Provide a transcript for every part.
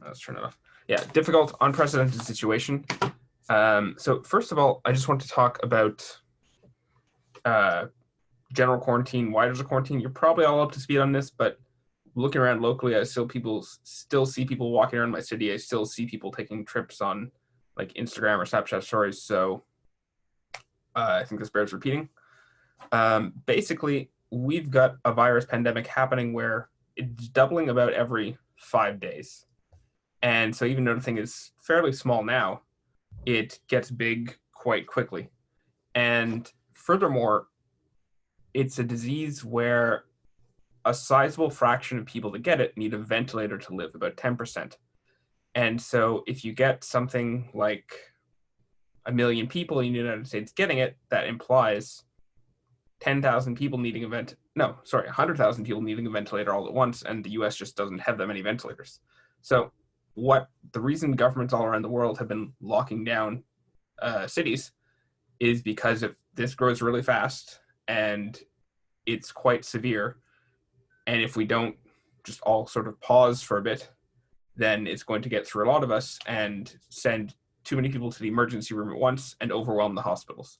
let's turn it off. Yeah, difficult, unprecedented situation. So first of all, I just want to talk about general quarantine. Why there's a quarantine? You're probably all up to speed on this, but looking around locally, I still see people walking around my city. I still see people taking trips on like Instagram or Snapchat stories. So I think this bears repeating. Basically, we've got a virus pandemic happening where it's doubling about every 5 days. And so even though the thing is fairly small now, it gets big quite quickly. And furthermore, it's a disease where a sizable fraction of people that get it need a ventilator to live, about 10%. And so if you get something like 1 million people in the United States getting it, that implies 10,000 people needing 100,000 people needing a ventilator all at once, and the US just doesn't have that many ventilators. So the reason governments all around the world have been locking down cities is because if this grows really fast and it's quite severe, and if we don't just all sort of pause for a bit, then it's going to get through a lot of us and send too many people to the emergency room at once and overwhelm the hospitals.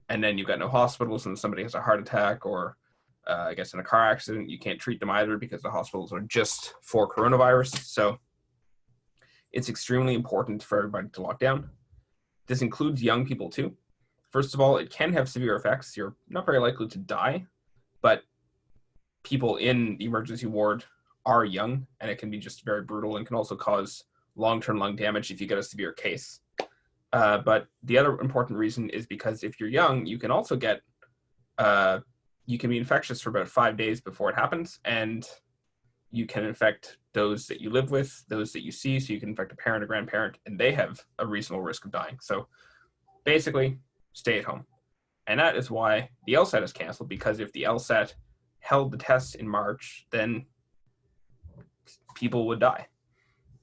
And then you've got no hospitals, and somebody has a heart attack or I guess in a car accident, you can't treat them either because the hospitals are just for coronavirus. So it's extremely important for everybody to lock down. This includes young people too. First of all, it can have severe effects. You're not very likely to die, but people in the emergency ward are young, and it can be just very brutal and can also cause long-term lung damage if you get a severe case. But the other important reason is because if you're young, you can also get, you can be infectious for about 5 days before it happens, and you can infect those that you live with, those that you see, so you can infect a parent or grandparent, and they have a reasonable risk of dying. So basically, stay at home. And that is why the LSAT is canceled, because if the LSAT held the test in March, then people would die.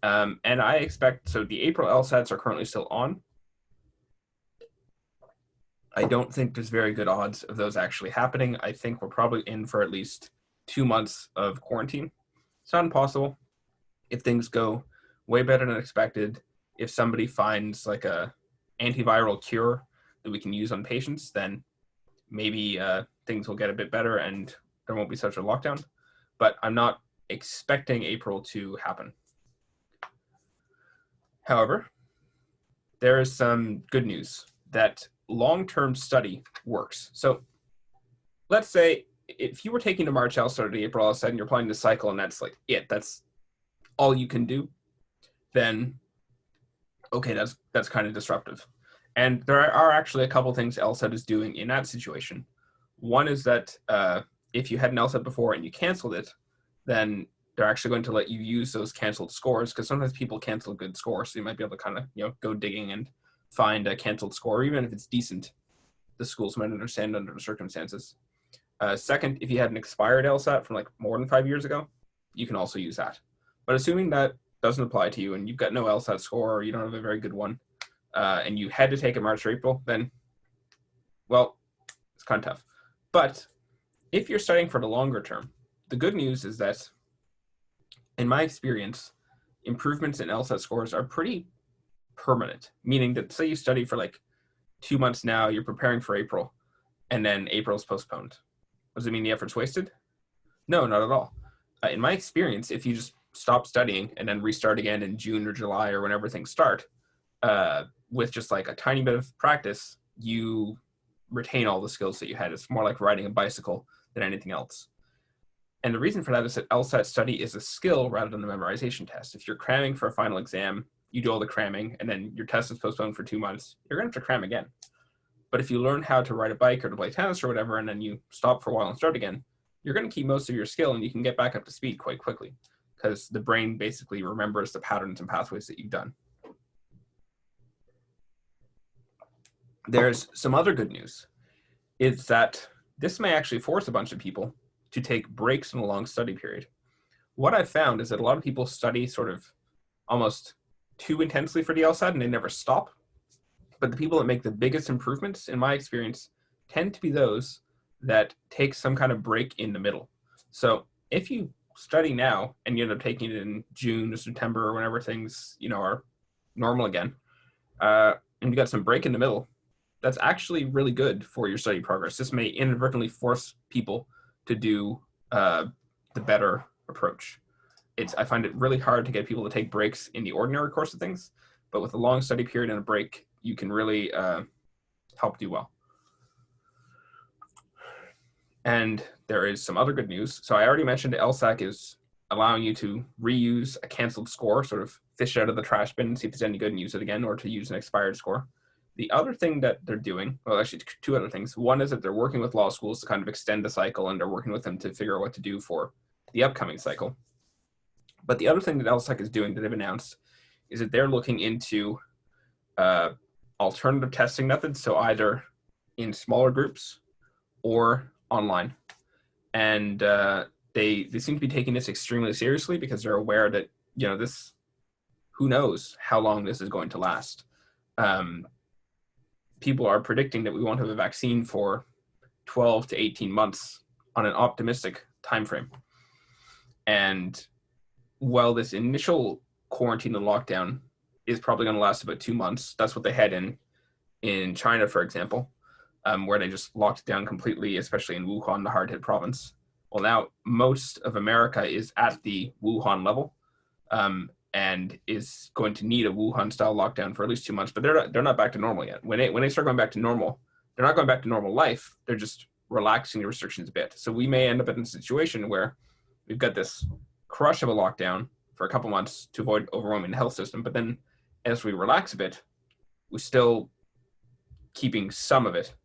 And I expect, so the April LSATs are currently still on. I don't think there's very good odds of those actually happening. I think we're probably in for at least 2 months of quarantine. It's not impossible. If things go way better than expected, if somebody finds like a antiviral cure that we can use on patients, then maybe things will get a bit better and there won't be such a lockdown. But I'm not expecting April to happen. However, there is some good news that long-term study works. So let's say if you were taking the March LSAT or the April LSAT and you're planning the cycle and that's like it, that's all you can do, then okay, that's kind of disruptive. And there are actually a couple things LSAT is doing in that situation. One is that if you had an LSAT before and you canceled it, then they're actually going to let you use those canceled scores, because sometimes people cancel a good score, so you might be able to kind of go digging and find a canceled score, even if it's decent. The schools might understand under the circumstances. Second, if you had an expired LSAT from like more than 5 years ago, you can also use that. But assuming that doesn't apply to you and you've got no LSAT score or you don't have a very good one, and you had to take it March or April, then, well, it's kind of tough. But if you're studying for the longer term, the good news is that, in my experience, improvements in LSAT scores are pretty permanent, meaning that say you study for like 2 months now, you're preparing for April, and then April's postponed. Does it mean the effort's wasted? No, not at all. In my experience, if you just stop studying and then restart again in June or July or whenever things start, with just like a tiny bit of practice, you retain all the skills that you had. It's more like riding a bicycle than anything else. And the reason for that is that LSAT study is a skill rather than a memorization test. If you're cramming for a final exam, you do all the cramming, and then your test is postponed for 2 months, you're going to have to cram again. But if you learn how to ride a bike or to play tennis or whatever, and then you stop for a while and start again, you're going to keep most of your skill and you can get back up to speed quite quickly, because the brain basically remembers the patterns and pathways that you've done. There's some other good news. It's that this may actually force a bunch of people to take breaks in a long study period. What I've found is that a lot of people study sort of almost too intensely for the LSAT and they never stop. But the people that make the biggest improvements, in my experience, tend to be those that take some kind of break in the middle. So if you study now and you end up taking it in June or September or whenever things, are normal again, and you got some break in the middle, that's actually really good for your study progress. This may inadvertently force people to do the better approach. I find it really hard to get people to take breaks in the ordinary course of things, but with a long study period and a break, you can really help do well. And there is some other good news. So I already mentioned LSAC is allowing you to reuse a canceled score, sort of fish it out of the trash bin and see if it's any good and use it again, or to use an expired score. The other thing that they're doing, well, actually two other things. One is that they're working with law schools to kind of extend the cycle, and they're working with them to figure out what to do for the upcoming cycle. But the other thing that LSAC is doing that they've announced is that they're looking into alternative testing methods, so either in smaller groups or online. And they seem to be taking this extremely seriously because they're aware that, this, who knows how long this is going to last. People are predicting that we won't have a vaccine for 12 to 18 months on an optimistic time frame. And while this initial quarantine and lockdown is probably going to last about 2 months, that's what they had in China, for example, where they just locked it down completely, especially in Wuhan, the hard-hit province. Well, now most of America is at the Wuhan level, and is going to need a Wuhan-style lockdown for at least 2 months, but they're not back to normal yet. When they start going back to normal, they're not going back to normal life. They're just relaxing the restrictions a bit. So we may end up in a situation where we've got this crush of a lockdown for a couple months to avoid overwhelming the health system, but then as we relax a bit, we're still keeping some of it.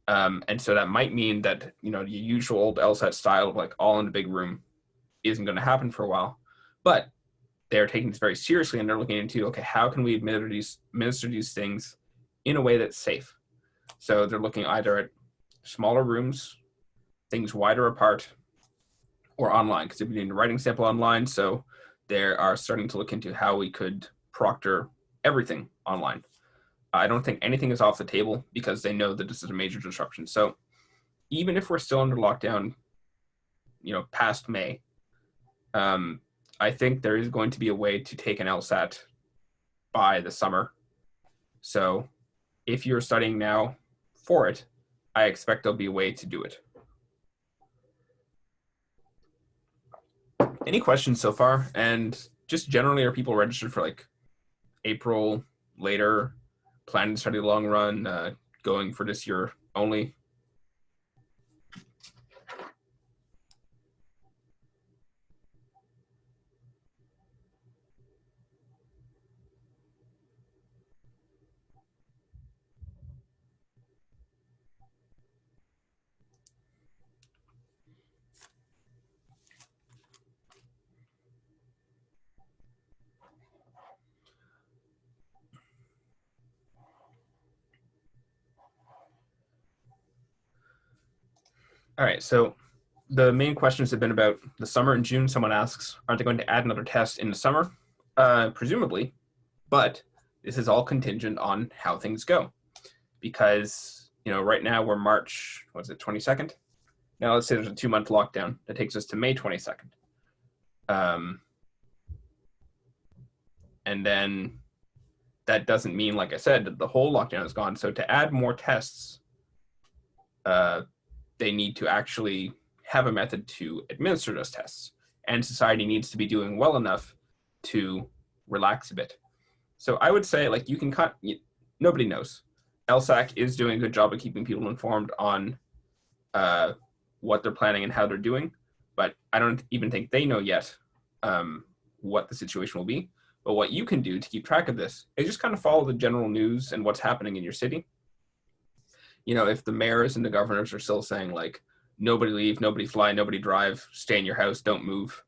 And so that might mean that, the usual old LSAT style of like all in a big room isn't going to happen for a while. But they're taking this very seriously, and they're looking into, okay, how can we administer these things in a way that's safe? So they're looking either at smaller rooms, things wider apart, or online, because they've been doing a writing sample online. So they are starting to look into how we could proctor everything online. I don't think anything is off the table because they know that this is a major disruption. So even if we're still under lockdown, past May, I think there is going to be a way to take an LSAT by the summer. So if you're studying now for it, I expect there'll be a way to do it. Any questions so far? And just generally, are people registered for like April, later, planning to study the long run, going for this year only? All right, so the main questions have been about the summer in June. Someone asks, aren't they going to add another test in the summer? Presumably, but this is all contingent on how things go. Because, right now we're March, 22nd? Now let's say there's a 2-month lockdown that takes us to May 22nd. And then that doesn't mean, like I said, that the whole lockdown is gone. So to add more tests, they need to actually have a method to administer those tests. And society needs to be doing well enough to relax a bit. So I would say, like, nobody knows. LSAC is doing a good job of keeping people informed on what they're planning and how they're doing, but I don't even think they know yet what the situation will be. But what you can do to keep track of this is just kind of follow the general news and what's happening in your city. If the mayors and the governors are still saying, like, nobody leave, nobody fly, nobody drive, stay in your house, don't move,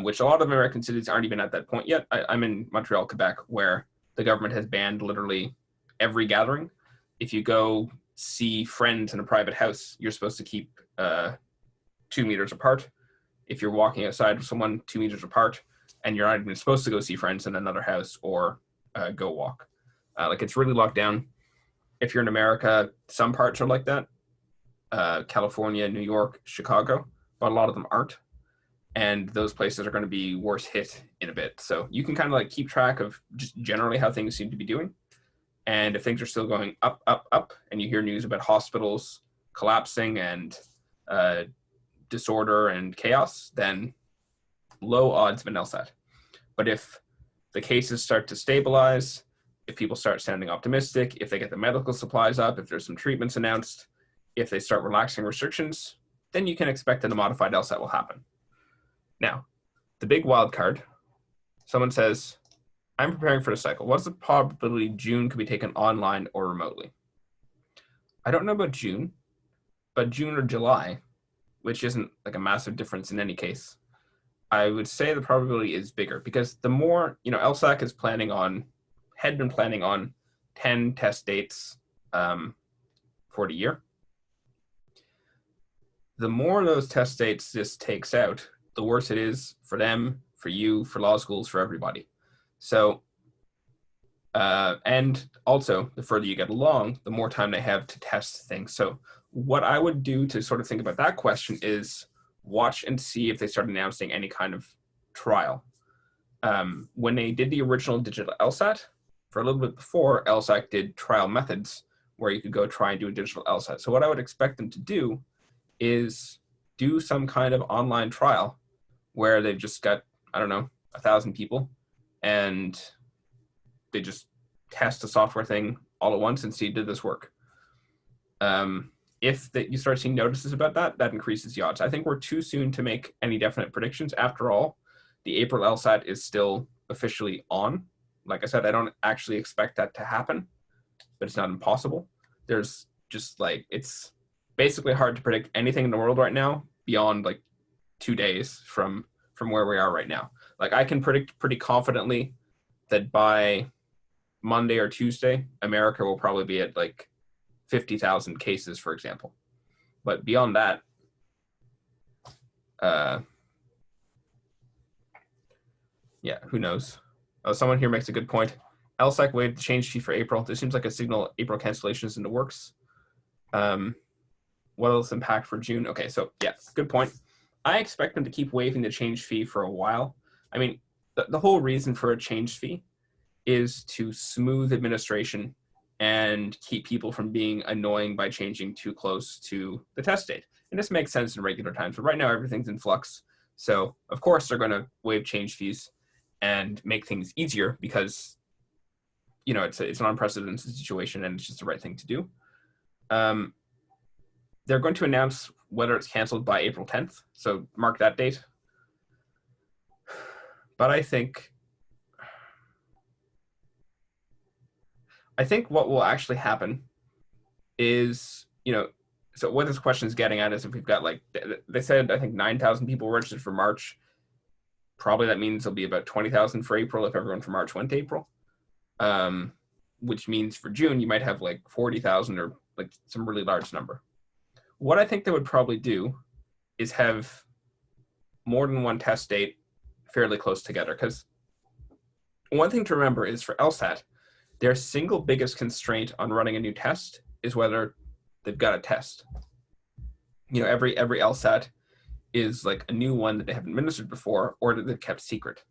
which a lot of American cities aren't even at that point yet. I'm in Montreal, Quebec, where the government has banned literally every gathering. If you go see friends in a private house, you're supposed to keep 2 meters apart. If you're walking outside with someone 2 meters apart, and you're not even supposed to go see friends in another house or go walk. It's really locked down. If you're in America, some parts are like that. California, New York, Chicago, but a lot of them aren't. and those places are going to be worse hit in a bit. So you can kind of like keep track of just generally how things seem to be doing. And if things are still going up, up, up, and you hear news about hospitals collapsing and disorder and chaos, then low odds of an LSAT. But if the cases start to stabilize, if people start sounding optimistic, if they get the medical supplies up, if there's some treatments announced, if they start relaxing restrictions, then you can expect that a modified LSAT will happen. Now, the big wild card, someone says, I'm preparing for the cycle. What's the probability June could be taken online or remotely? I don't know about June, but June or July, which isn't like a massive difference in any case, I would say the probability is bigger because the more, LSAC is had been planning on 10 test dates for the year. The more those test dates this takes out, the worse it is for them, for you, for law schools, for everybody. So, and also the further you get along, the more time they have to test things. So what I would do to sort of think about that question is watch and see if they start announcing any kind of trial. When they did the original digital LSAT, for a little bit before, LSAC did trial methods where you could go try and do a digital LSAT. So what I would expect them to do is do some kind of online trial where they've just got, 1,000 people, and they just test the software thing all at once and see, did this work? If you start seeing notices about that, that increases the odds. I think we're too soon to make any definite predictions. After all, the April LSAT is still officially on. Like I said, I don't actually expect that to happen, but it's not impossible. There's just it's basically hard to predict anything in the world right now beyond 2 days from where we are right now. I can predict pretty confidently that by Monday or Tuesday, America will probably be at 50,000 cases, for example. But beyond that, who knows? Oh, someone here makes a good point. LSAC waived the change fee for April. This seems like a signal April cancellation is in the works. What else impact for June? Okay, so yeah, good point. I expect them to keep waiving the change fee for a while. I mean, the whole reason for a change fee is to smooth administration and keep people from being annoying by changing too close to the test date. And this makes sense in regular times, but right now everything's in flux. So of course they're going to waive change fees and make things easier because, it's an unprecedented situation and it's just the right thing to do. They're going to announce whether it's canceled by April 10th. So mark that date. But I think what will actually happen is, so what this question is getting at is if we've got they said, I think 9,000 people registered for March, probably that means there'll be about 20,000 for April if everyone from March went to April, which means for June, you might have 40,000 or some really large number. What I think they would probably do is have more than one test date fairly close together. Because one thing to remember is for LSAT, their single biggest constraint on running a new test is whether they've got a test. Every LSAT is a new one that they haven't administered before or that they've kept secret.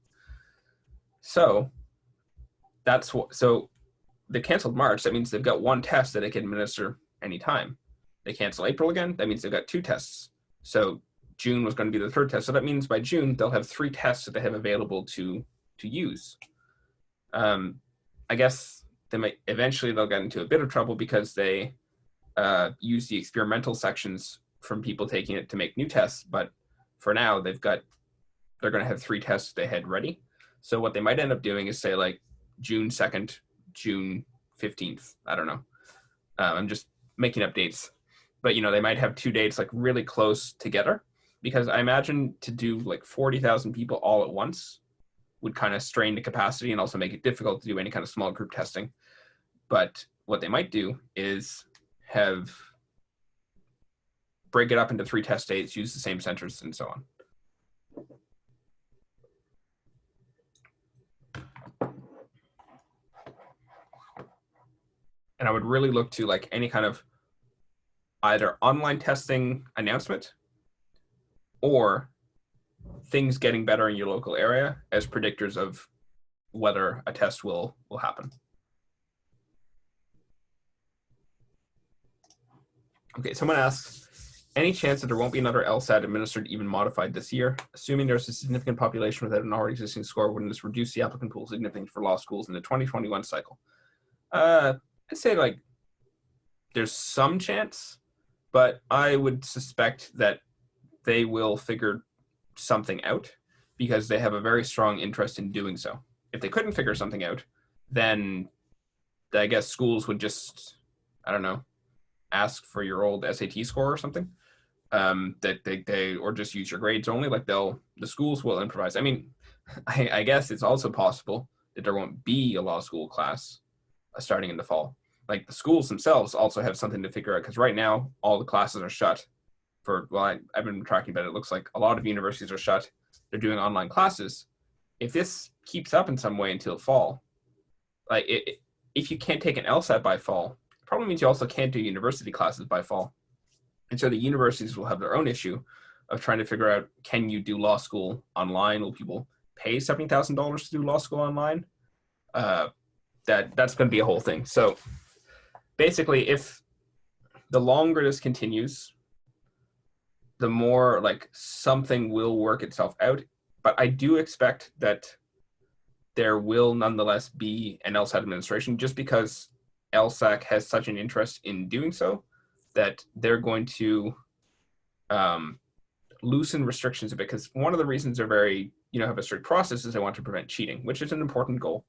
So so they canceled March. That means they've got one test that they can administer anytime. They cancel April again. That means they've got 2 tests. So June was going to be the 3rd test. So that means by June, they'll have 3 tests that they have available to use. I guess they'll get into a bit of trouble because they use the experimental sections from people taking it to make new tests. But for now, they're going to have 3 tests they had ready. So what they might end up doing is say June 2nd, June 15th. I don't know. I'm just making up dates. But, they might have 2 dates really close together because I imagine to do 40,000 people all at once would kind of strain the capacity and also make it difficult to do any kind of small group testing. But what they might do is break it up into 3 test dates, use the same centers, and so on. And I would really look to any kind of either online testing announcement or things getting better in your local area as predictors of whether a test will happen. Okay, someone asks, any chance that there won't be another LSAT administered, even modified this year? Assuming there's a significant population without an already existing score, wouldn't this reduce the applicant pool significantly for law schools in the 2021 cycle? I'd say like there's some chance, but I would suspect that they will figure something out because they have a very strong interest in doing so. If they couldn't figure something out, then I guess schools would just, I don't know, ask for your old SAT score or something. That they or just use your grades only. Like the schools will improvise. I mean, I guess it's also possible that there won't be a law school class starting in the fall. Like the schools themselves also have something to figure out because right now all the classes are shut. I've been tracking, but it looks like a lot of universities are shut. They're doing online classes. If this keeps up in some way until fall, like if you can't take an LSAT by fall, it probably means you also can't do university classes by fall. And so the universities will have their own issue of trying to figure out, can you do law school online? Will people pay $70,000 to do law school online? That's going to be a whole thing. So basically, if the longer this continues, the more like something will work itself out. But I do expect that there will nonetheless be an LSAT administration just because LSAC has such an interest in doing so that they're going to loosen restrictions a bit, because one of the reasons they're very, have a strict process is they want to prevent cheating, which is an important goal.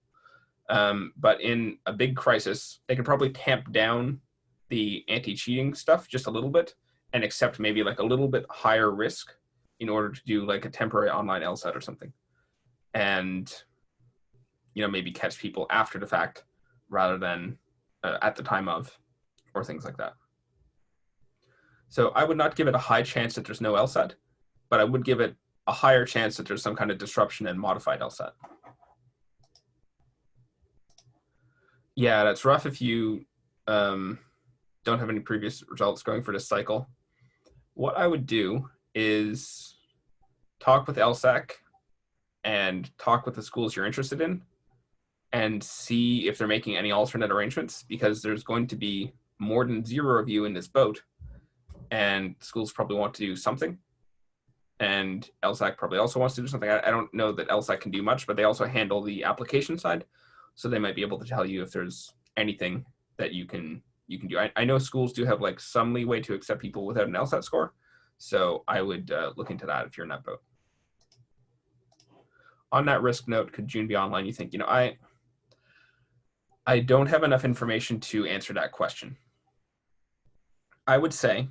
But in a big crisis, they could probably tamp down the anti-cheating stuff just a little bit and accept maybe like a little bit higher risk in order to do like a temporary online LSAT or something. And, maybe catch people after the fact rather than at the time of, or things like that. So I would not give it a high chance that there's no LSAT, but I would give it a higher chance that there's some kind of disruption and modified LSAT. Yeah, that's rough if you don't have any previous results going for this cycle. What I would do is talk with LSAC and talk with the schools you're interested in and see if they're making any alternate arrangements, because there's going to be more than 0 of you in this boat, and schools probably want to do something. And LSAC probably also wants to do something. I don't know that LSAC can do much, but they also handle the application side. So they might be able to tell you if there's anything that you can do. I know schools do have like some leeway to accept people without an LSAT score. So I would look into that if you're in that boat. On that risk note, could June be online? You think, I don't have enough information to answer that question. I would say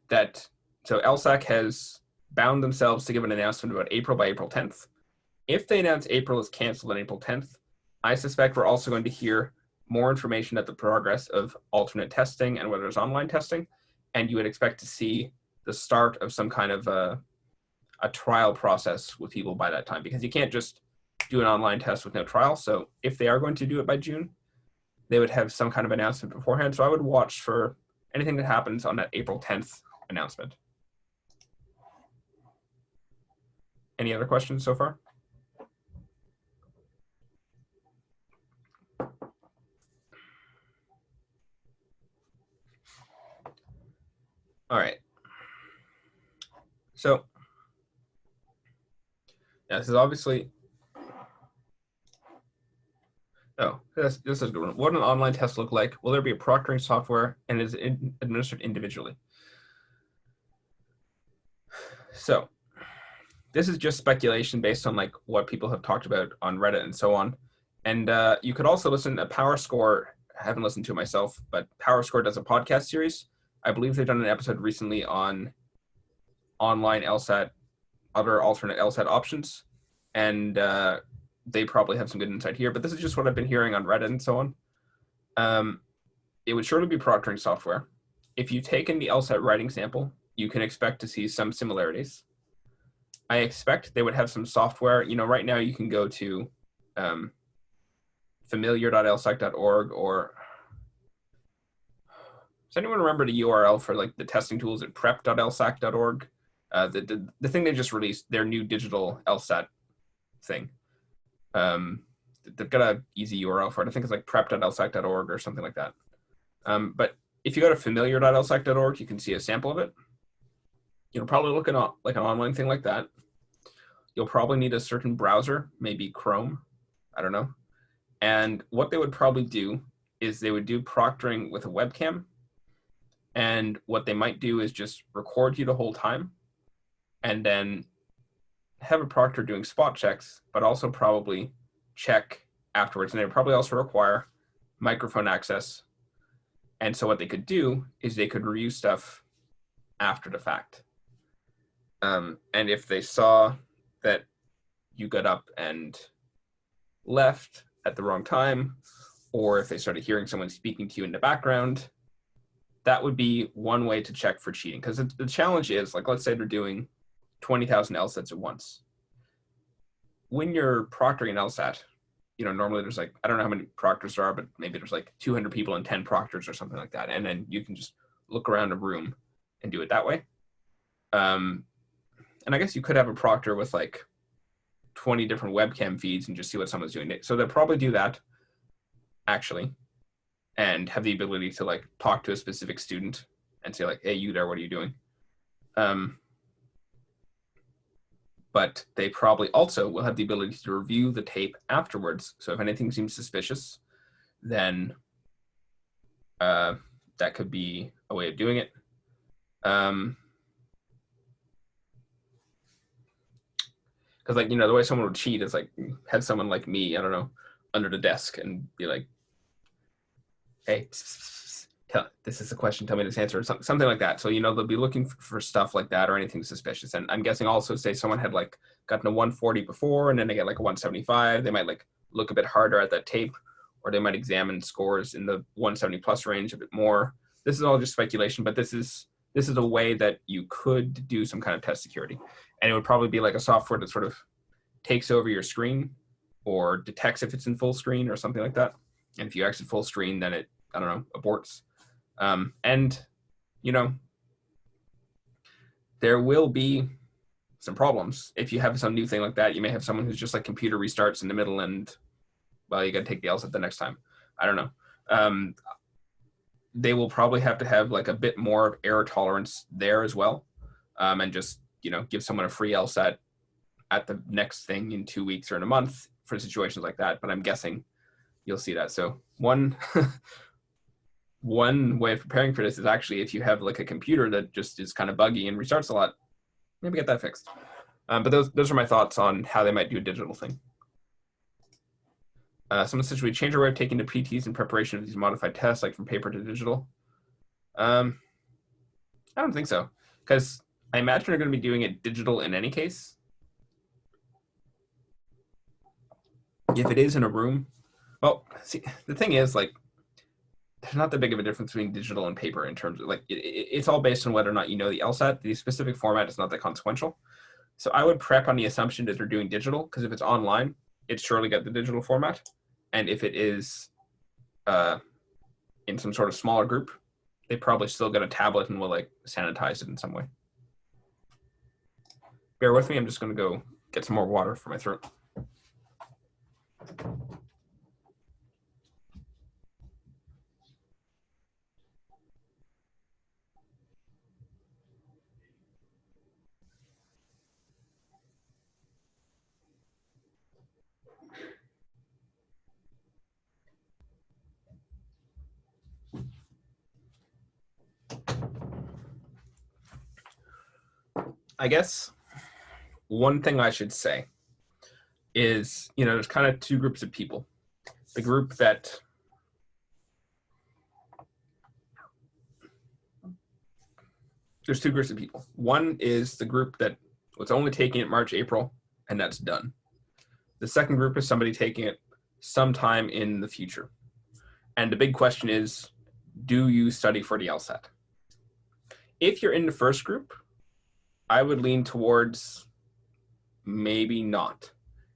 that, so LSAC has bound themselves to give an announcement about April by April 10th. If they announce April is canceled on April 10th, I suspect we're also going to hear more information at the progress of alternate testing and whether there's online testing. And you would expect to see the start of some kind of a trial process with people by that time, because you can't just do an online test with no trial. So if they are going to do it by June, they would have some kind of announcement beforehand. So I would watch for anything that happens on that April 10th announcement. Any other questions so far? All right. So yeah, this is obviously, this is a good one. What an online test look like? Will there be a proctoring software, and is it administered individually? So this is just speculation based on like what people have talked about on Reddit and so on. And you could also listen to PowerScore. I haven't listened to it myself, but PowerScore does a podcast series. I believe they've done an episode recently on online LSAT, other alternate LSAT options. And they probably have some good insight here, but this is just what I've been hearing on Reddit and so on. It would surely be proctoring software. If you've taken the LSAT writing sample, you can expect to see some similarities. I expect they would have some software. Right now you can go to familiar.lsac.org, or does anyone remember the URL for like the testing tools at prep.lsac.org? The thing they just released, their new digital LSAT thing. They've got an easy URL for it. I think it's like prep.lsac.org or something like that. But if you go to familiar.lsac.org, you can see a sample of it. You'll probably look at like an online thing like that. You'll probably need a certain browser, maybe Chrome, I don't know. And what they would probably do is they would do proctoring with a webcam. And what they might do is just record you the whole time and then have a proctor doing spot checks, but also probably check afterwards. And they would probably also require microphone access. And so what they could do is they could review stuff after the fact. And if they saw that you got up and left at the wrong time, or if they started hearing someone speaking to you in the background, that would be one way to check for cheating. Because the challenge is, like, let's say they're doing 20,000 LSATs at once. When you're proctoring an LSAT, normally there's like, I don't know how many proctors there are, but maybe there's like 200 people and 10 proctors or something like that. And then you can just look around a room and do it that way. And I guess you could have a proctor with like 20 different webcam feeds and just see what someone's doing. So they'll probably do that, actually, and have the ability to like talk to a specific student and say like, hey, you there, what are you doing? But they probably also will have the ability to review the tape afterwards. So if anything seems suspicious, then that could be a way of doing it. Because, like, the way someone would cheat is like have someone like me, I don't know, under the desk and be like, hey, this is a question, tell me this answer, or something like that. So, they'll be looking for stuff like that or anything suspicious. And I'm guessing also, say someone had like gotten a 140 before and then they get like a 175, they might like look a bit harder at that tape, or they might examine scores in the 170 plus range a bit more. This is all just speculation, but this is a way that you could do some kind of test security. And it would probably be like a software that sort of takes over your screen or detects if it's in full screen or something like that. And if you exit full screen, then it, I don't know, aborts. And, there will be some problems. If you have some new thing like that, you may have someone who's just like computer restarts in the middle and, well, you got to take the LSAT the next time. I don't know. They will probably have to have like a bit more of error tolerance there as well. And just, give someone a free LSAT at the next thing in 2 weeks or in a month for situations like that. But I'm guessing you'll see that. So one way of preparing for this is actually, if you have like a computer that just is kind of buggy and restarts a lot, maybe get that fixed. But those are my thoughts on how they might do a digital thing. Someone says, should we change our way of taking the PTs in preparation of these modified tests, like from paper to digital? I don't think so, because I imagine they're going to be doing it digital in any case. If it is in a room, well, see, the thing is, like, there's not that big of a difference between digital and paper in terms of, like, it's all based on whether or not you know the LSAT. The specific format is not that consequential. So I would prep on the assumption that they're doing digital, because if it's online, it's surely got the digital format. And if it is in some sort of smaller group, they probably still got a tablet and will like sanitize it in some way. Bear with me, I'm just going to go get some more water for my throat. I guess one thing I should say is, there's kind of two groups of people. The group that there's two groups of people. One is the group that was only taking it March, April, and that's done. The second group is somebody taking it sometime in the future. And the big question is, do you study for the LSAT? If you're in the first group, I would lean towards maybe not.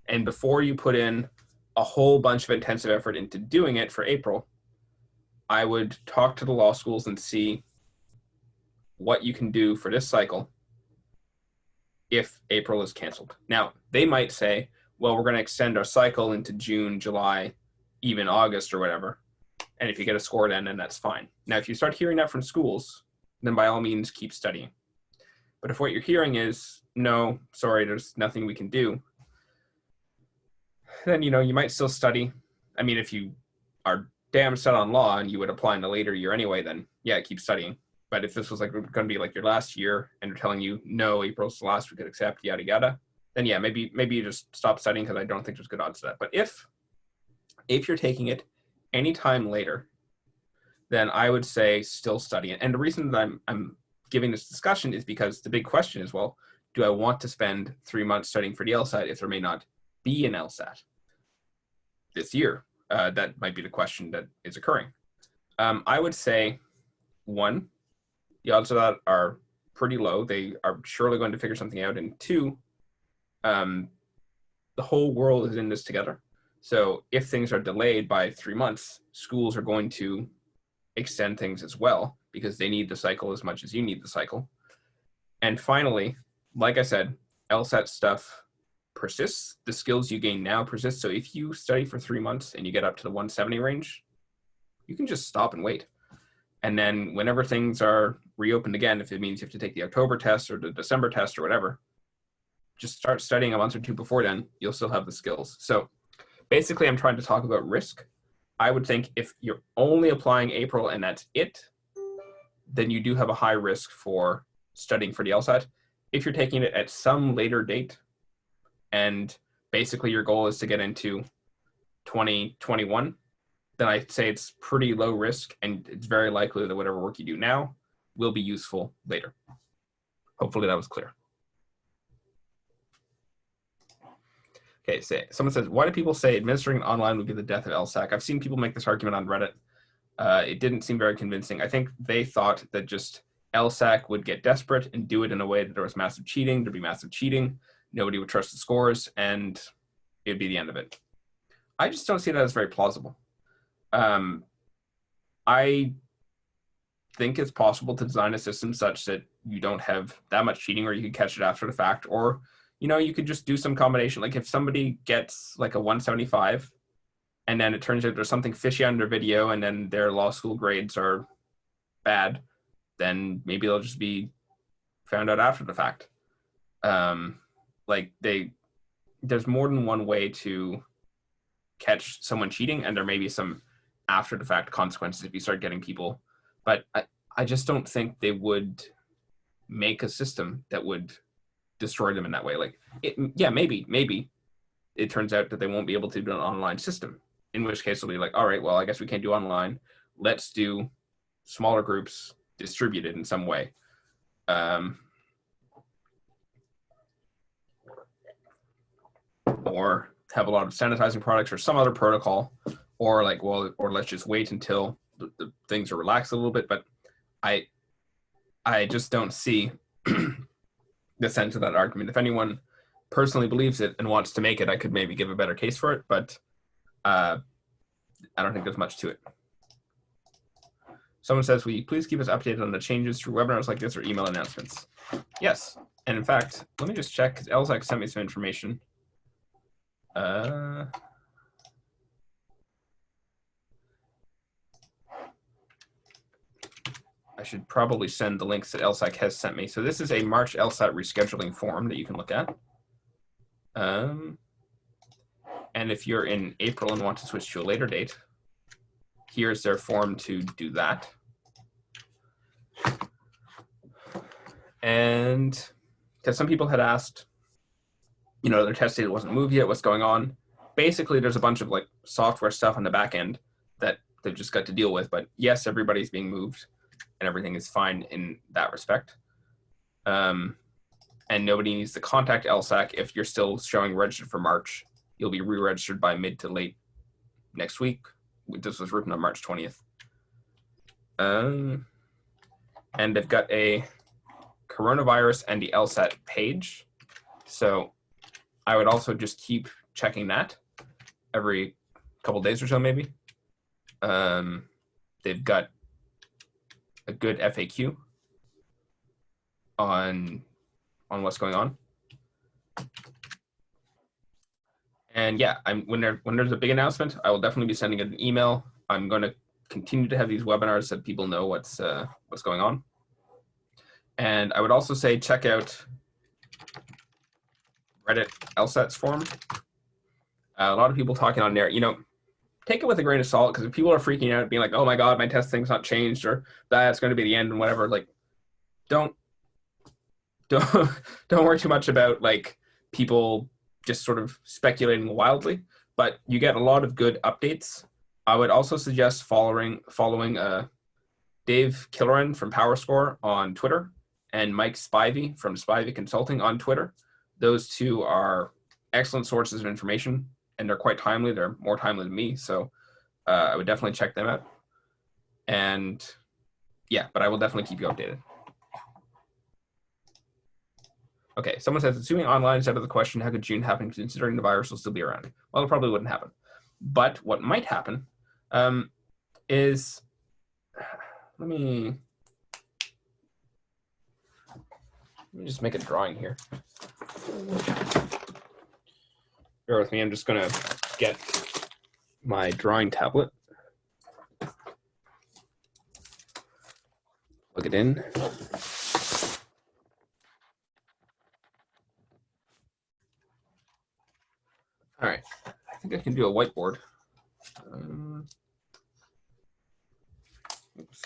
And before you put in a whole bunch of intensive effort into doing it for April, I would talk to the law schools and see what you can do for this cycle if April is canceled. Now, they might say, well, we're going to extend our cycle into June, July, even August or whatever. And if you get a score then that's fine. Now, if you start hearing that from schools, then by all means, keep studying. But if what you're hearing is, no, sorry, there's nothing we can do, then, you might still study. I mean, if you are damn set on law and you would apply in the later year anyway, then yeah, keep studying. But if this was like going to be like your last year and they're telling you, no, April's the last we could accept, yada, yada, then yeah, maybe you just stop studying, because I don't think there's good odds to that. But if you're taking it anytime later, then I would say still study. And the reason that I'm giving this discussion is because the big question is, well, do I want to spend 3 months studying for the LSAT if there may not be an LSAT this year? That might be the question that is occurring. I would say, one, the odds of that are pretty low. They are surely going to figure something out. And two, the whole world is in this together. So if things are delayed by 3 months, schools are going to extend things as well, because they need the cycle as much as you need the cycle. And finally, like I said, LSAT stuff persists. The skills you gain now persist. So if you study for 3 months and you get up to the 170 range, you can just stop and wait. And then whenever things are reopened again, if it means you have to take the October test or the December test or whatever, just start studying a month or two before then. You'll still have the skills. So basically, I'm trying to talk about risk. I would think if you're only applying April and that's it, then you do have a high risk for studying for the LSAT. If you're taking it at some later date, and basically your goal is to get into 2021, then I'd say it's pretty low risk, and it's very likely that whatever work you do now will be useful later. Hopefully that was clear. Okay, so someone says, why do people say administering online would be the death of LSAC? I've seen people make this argument on Reddit. It didn't seem very convincing. I think they thought that just LSAC would get desperate and do it in a way that there was massive cheating, there'd be massive cheating, nobody would trust the scores, and it'd be the end of it. I just don't see that as very plausible. I think it's possible to design a system such that you don't have that much cheating, or you could catch it after the fact, or you could just do some combination. Like if somebody gets like a 175 and then it turns out there's something fishy on their video and then their law school grades are bad, then maybe they'll just be found out after the fact. There's more than one way to catch someone cheating, and there may be some after the fact consequences if you start getting people. But I just don't think they would make a system that would destroy them in that way. Maybe it turns out that they won't be able to do an online system, in which case they'll be like, all right, well, I guess we can't do online. Let's do smaller groups distributed in some way. Or have a lot of sanitizing products or some other protocol, or let's just wait until the things are relaxed a little bit. But I just don't see the sense of that argument. If anyone personally believes it and wants to make it, I could maybe give a better case for it, but I don't think there's much to it. Someone says, will you please keep us updated on the changes through webinars like this or email announcements? Yes, and in fact, let me just check, because LSAC sent me some information. I should probably send the links that LSAC has sent me. So this is a March LSAT rescheduling form that you can look at. And if you're in April and want to switch to a later date, here's their form to do that. And because some people had asked, their test data wasn't moved yet, what's going on? Basically, there's a bunch of software stuff on the back end that they've just got to deal with. But yes, everybody's being moved and everything is fine in that respect. And nobody needs to contact LSAC if you're still showing registered for March. You'll be re-registered by mid to late next week. This was written on March 20th. And they've got a coronavirus and the LSAT page. So I would also just keep checking that every couple days or so, maybe. They've got a good FAQ on what's going on. And yeah, when there's a big announcement, I will definitely be sending an email. I'm going to continue to have these webinars so people know what's going on. And I would also say check out Reddit LSATs forum. A lot of people talking on there, you know, take it with a grain of salt, because if people are freaking out, being like, oh my God, my test thing's not changed, or that's going to be the end and whatever, like, don't worry too much about like people just sort of speculating wildly, but you get a lot of good updates. I would also suggest following Dave Killoran from PowerScore on Twitter and Mike Spivey from Spivey Consulting on Twitter. Those two are excellent sources of information, and they're quite timely. They're more timely than me, so I would definitely check them out. And yeah, but I will definitely keep you updated. Okay, someone says, assuming online is out of the question, how could June happen considering the virus will still be around? Well, it probably wouldn't happen. But what might happen is, let me just make a drawing here. Bear with me, I'm just gonna get my drawing tablet. Plug it in. All right, I think I can do a whiteboard. Oops.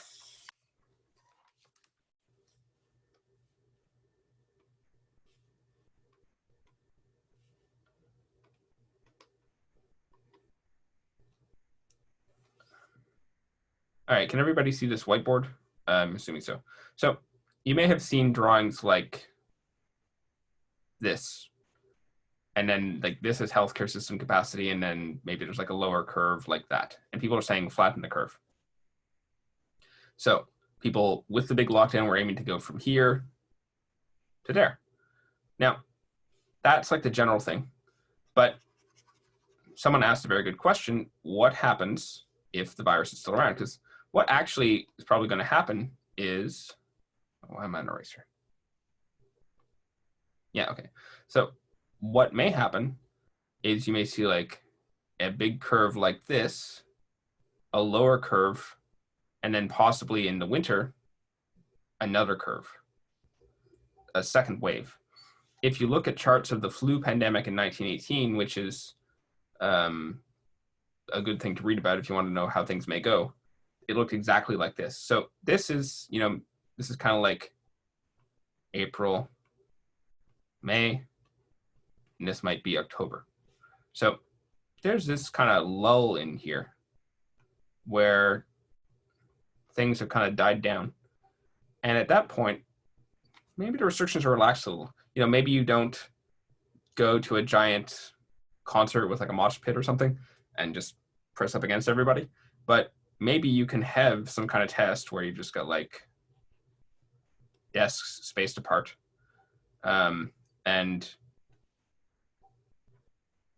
All right, can everybody see this whiteboard? I'm assuming so. So you may have seen drawings like this. And then like this is healthcare system capacity, and then maybe there's like a lower curve like that. And people are saying flatten the curve. So people with the big lockdown were aiming to go from here to there. Now, that's like the general thing. But someone asked a very good question. What happens if the virus is still around? Because what actually is probably going to happen is, why am I on eraser? Yeah, okay. So what may happen is you may see like a big curve like this, a lower curve, and then possibly in the winter, another curve, a second wave. If you look at charts of the flu pandemic in 1918, which is a good thing to read about if you want to know how things may go, it looked exactly like this. So this is, you know, this is kind of like April, May, and this might be October. So there's this kind of lull in here where things have kind of died down. And at that point, maybe the restrictions are relaxed a little. You know, maybe you don't go to a giant concert with like a mosh pit or something and just press up against everybody. But maybe you can have some kind of test where you just got like desks spaced apart. And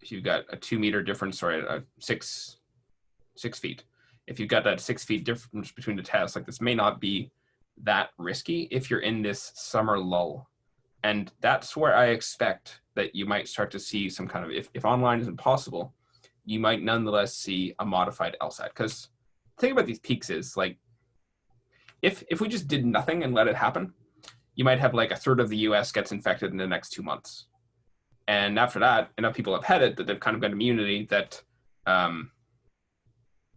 if you've got a 2 meter difference, or 6 feet, if you've got that 6 feet difference between the tests, like this may not be that risky if you're in this summer lull. And that's where I expect that you might start to see some kind of, if online isn't possible, you might nonetheless see a modified LSAT. Because the thing about these peaks is like, if we just did nothing and let it happen, you might have like a third of the US gets infected in the next 2 months. And after that, enough people have had it that they've kind of got immunity that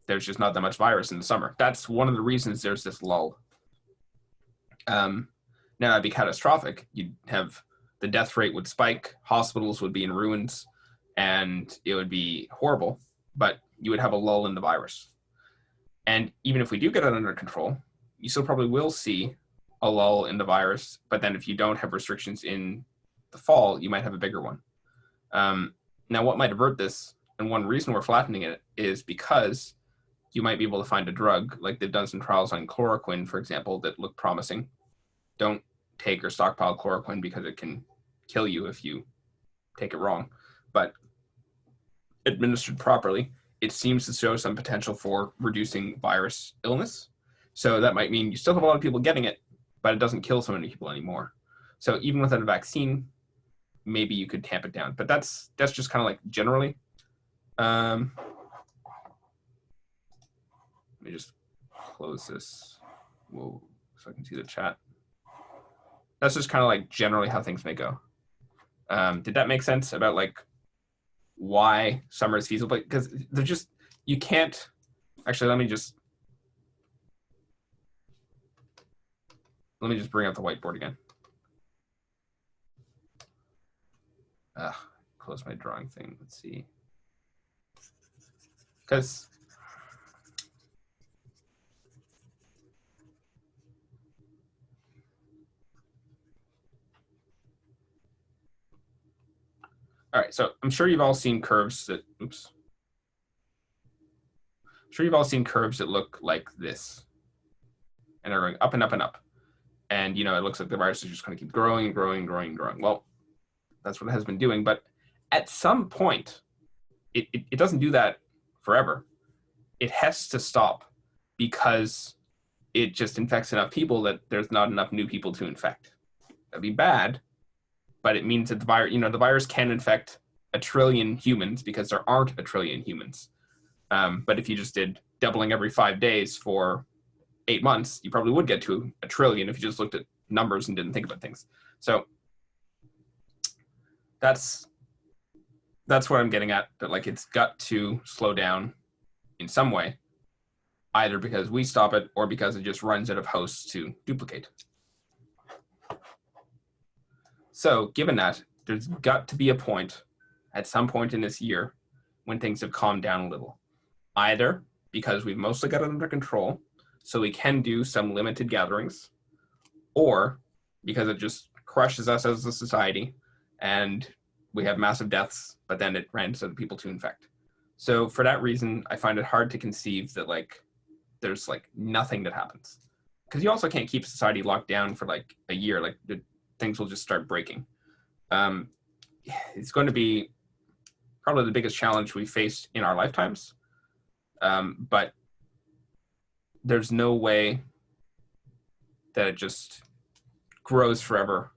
there's just not that much virus in the summer. That's one of the reasons there's this lull. Now that'd be catastrophic. You'd have, the death rate would spike, hospitals would be in ruins, and it would be horrible, but you would have a lull in the virus. And even if we do get it under control, you still probably will see a lull in the virus, but then if you don't have restrictions in the fall, you might have a bigger one. Now, what might avert this, and one reason we're flattening it, is because you might be able to find a drug, like they've done some trials on chloroquine, for example, that look promising. Don't take or stockpile chloroquine because it can kill you if you take it wrong. But administered properly, it seems to show some potential for reducing virus illness. So that might mean you still have a lot of people getting it, but it doesn't kill so many people anymore. So even without a vaccine, maybe you could tamp it down. But that's just kind of like generally. Let me just close this. Whoa, so I can see the chat. That's just kind of like generally how things may go. Did that make sense about like why summer is feasible? Because they're just, you can't, actually, let me just bring up the whiteboard again. Close my drawing thing, let's see. Because all right, so I'm sure you've all seen curves that, oops. I'm sure you've all seen curves that look like this. And they're going up and up and up. And, you know, it looks like the virus is just going to keep growing and growing and growing and growing. Well, that's what it has been doing. But at some point, it doesn't do that forever. It has to stop because it just infects enough people that there's not enough new people to infect. That'd be bad, but it means that the virus, you know, the virus can infect 1 trillion humans because there aren't 1 trillion humans. But if you just did doubling every 5 days for 8 months, you probably would get to 1 trillion if you just looked at numbers and didn't think about things. So that's what I'm getting at, that like it's got to slow down in some way, either because we stop it or because it just runs out of hosts to duplicate. So given that, there's got to be a point at some point in this year when things have calmed down a little, either because we've mostly got it under control, so we can do some limited gatherings, or because it just crushes us as a society and we have massive deaths, but then it rents other people to infect. So for that reason, I find it hard to conceive that like there's like nothing that happens, because you also can't keep society locked down for like a year. Like things will just start breaking. It's going to be probably the biggest challenge we faced in our lifetimes, but there's no way that it just grows forever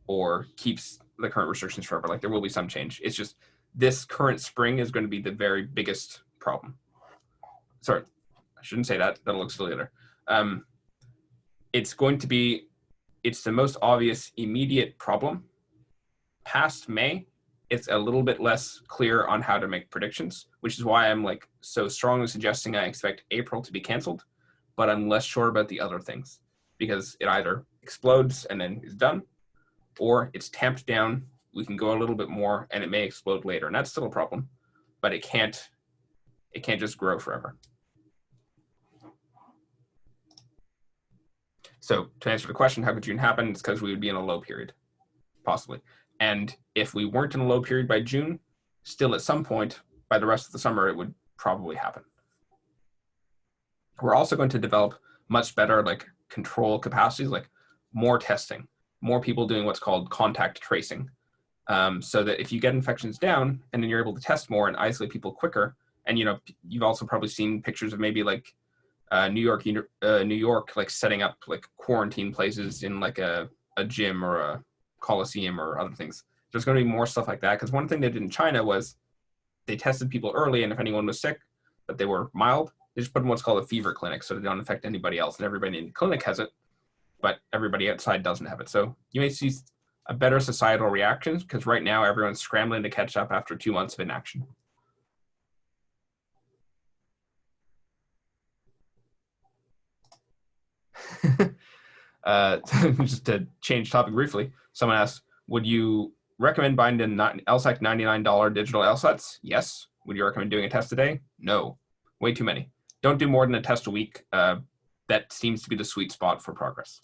or keeps the current restrictions forever. Like there will be some change. It's just this current spring is going to be the very biggest problem. Sorry, I shouldn't say that. That'll look silly later. It's going to be, it's the most obvious immediate problem. Past May, it's a little bit less clear on how to make predictions, which is why I'm like so strongly suggesting I expect April to be canceled, but I'm less sure about the other things because it either explodes and then is done, or it's tamped down, we can go a little bit more and it may explode later. And that's still a problem, but it can't just grow forever. So to answer the question, how could June happen? It's because we would be in a low period, possibly. And if we weren't in a low period by June, still at some point by the rest of the summer, it would probably happen. We're also going to develop much better like control capacities, like more testing, more people doing what's called contact tracing. So that if you get infections down and then you're able to test more and isolate people quicker, and you know, you've also probably seen pictures of maybe like New York, like setting up like quarantine places in like a gym or a coliseum or other things. There's going to be more stuff like that, because one thing they did in China was they tested people early, and if anyone was sick but they were mild, they just put them in what's called a fever clinic so they don't infect anybody else, and everybody in the clinic has it, but everybody outside doesn't have it. So you may see a better societal reaction, because right now everyone's scrambling to catch up after 2 months of inaction. Just to change topic briefly, someone asked, would you recommend buying the LSAC $99 digital LSATs? Yes. Would you recommend doing a test a day? No. Way too many. Don't do more than a test a week. That seems to be the sweet spot for progress.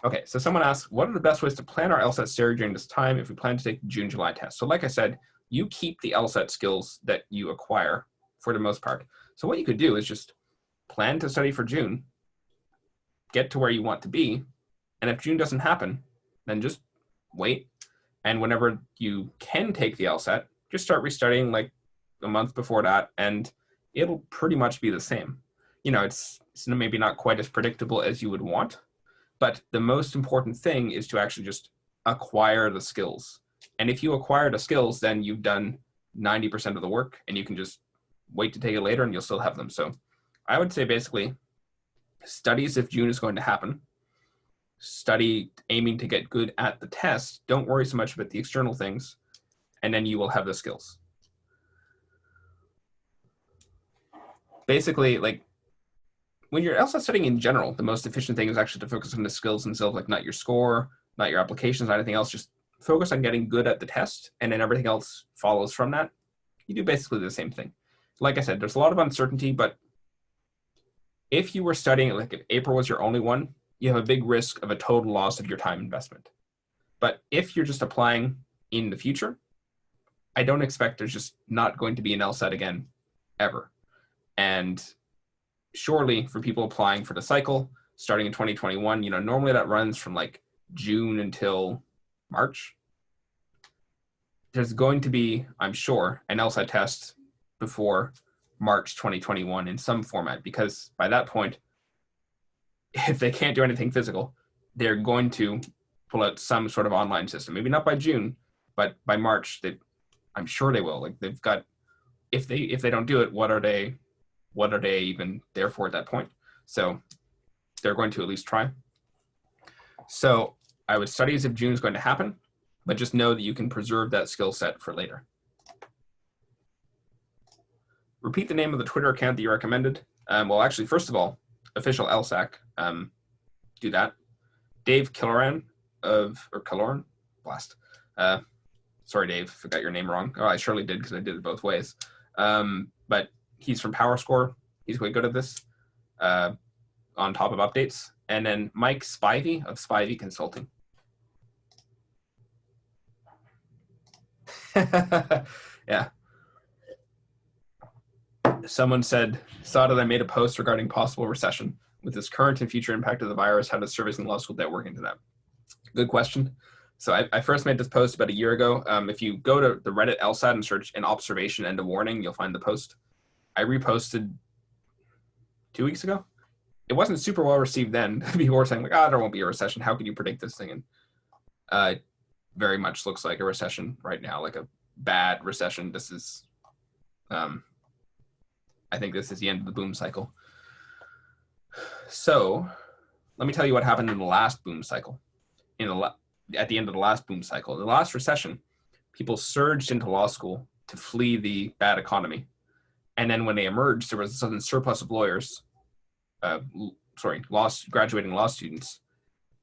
Okay, so someone asked, what are the best ways to plan our LSAT study during this time if we plan to take the June, July test? So like I said, you keep the LSAT skills that you acquire for the most part. So what you could do is just plan to study for June, get to where you want to be, and if June doesn't happen, then just wait. And whenever you can take the LSAT, just start restudying like a month before that, and it'll pretty much be the same. You know, it's maybe not quite as predictable as you would want, But the most important thing is to actually just acquire the skills. And if you acquire the skills, then you've done 90% of the work, and you can just wait to take it later and you'll still have them. So I would say basically study as if June is going to happen. Study aiming to get good at the test. Don't worry so much about the external things, and then you will have the skills. Basically, like when you're LSAT studying in general, the most efficient thing is actually to focus on the skills themselves, like not your score, not your applications, not anything else. Just focus on getting good at the test, and then everything else follows from that. You do basically the same thing. Like I said, there's a lot of uncertainty, but if you were studying, like if April was your only one, you have a big risk of a total loss of your time investment. But if you're just applying in the future, I don't expect there's just not going to be an LSAT again, ever. And surely for people applying for the cycle, starting in 2021, normally that runs from like June until March. There's going to be, I'm sure, an LSAT test before March 2021 in some format, because by that point, if they can't do anything physical, they're going to pull out some sort of online system. Maybe not by June, but by March, I'm sure they will. Like they've got, if they don't do it, what are they even there for at that point? So they're going to at least try. So I would study as if June is going to happen, but just know that you can preserve that skill set for later. Repeat the name of the Twitter account that you recommended. Well, actually, first of all, official LSAC, do that. Dave Killoran Killoran, blast. Sorry, Dave, forgot your name wrong. Oh, I surely did because I did it both ways. But he's from PowerScore. He's quite good at this, on top of updates. And then Mike Spivey of Spivey Consulting. Yeah. Someone saw that I made a post regarding possible recession. With this current and future impact of the virus, how does servicing law school debt work into that? Good question. So I first made this post about a year ago. If you go to the Reddit LSAT and search an observation and a warning, you'll find the post. I reposted 2 weeks ago. It wasn't super well received then. People were saying like, there won't be a recession. How could you predict this thing? And it very much looks like a recession right now, like a bad recession. This is, I think this is the end of the boom cycle. So let me tell you what happened in the last boom cycle. At the end of the last boom cycle, in the last recession, people surged into law school to flee the bad economy. And then when they emerged, there was a sudden surplus of lawyers, graduating law students.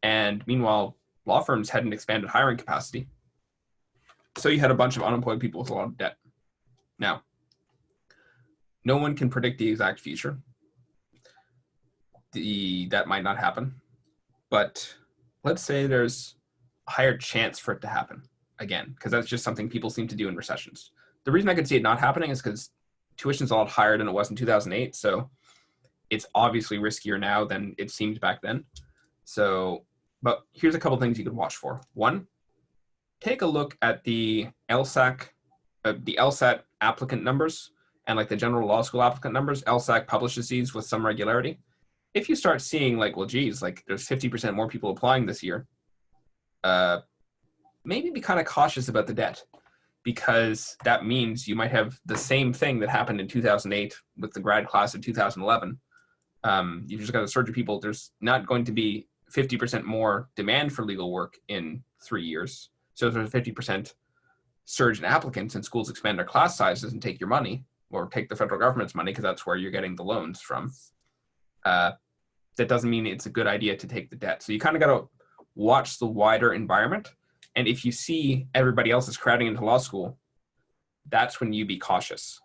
And meanwhile, law firms hadn't expanded hiring capacity. So you had a bunch of unemployed people with a lot of debt. Now, no one can predict the exact future. That might not happen. But let's say there's a higher chance for it to happen again, because that's just something people seem to do in recessions. The reason I could see it not happening is because tuition's a lot higher than it was in 2008. So it's obviously riskier now than it seemed back then. So, but here's a couple things you could watch for. One, take a look at the LSAC, the LSAT applicant numbers and like the general law school applicant numbers. LSAC publishes these with some regularity. If you start seeing like, well, geez, like there's 50% more people applying this year, maybe be kind of cautious about the debt, because that means you might have the same thing that happened in 2008 with the grad class of 2011. You just got a surge of people. There's not going to be 50% more demand for legal work in 3 years. So there's a 50% surge in applicants, and schools expand their class sizes and take your money, or take the federal government's money, because that's where you're getting the loans from. That doesn't mean it's a good idea to take the debt. So you kind of got to watch the wider environment. And if you see everybody else is crowding into law school, that's when you be cautious.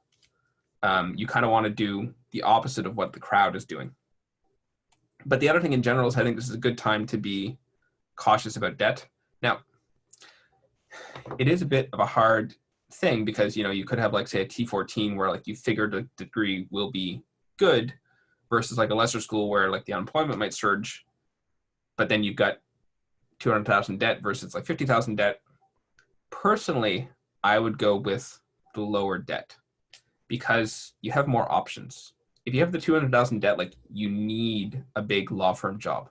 You kind of want to do the opposite of what the crowd is doing. But the other thing in general is I think this is a good time to be cautious about debt. Now, it is a bit of a hard thing because, you could have like, say, a T14 where like you figure the degree will be good, versus like a lesser school where like the unemployment might surge, but then you've got 200,000 debt versus like 50,000 debt. Personally, I would go with the lower debt because you have more options. If you have the 200,000 debt, like you need a big law firm job.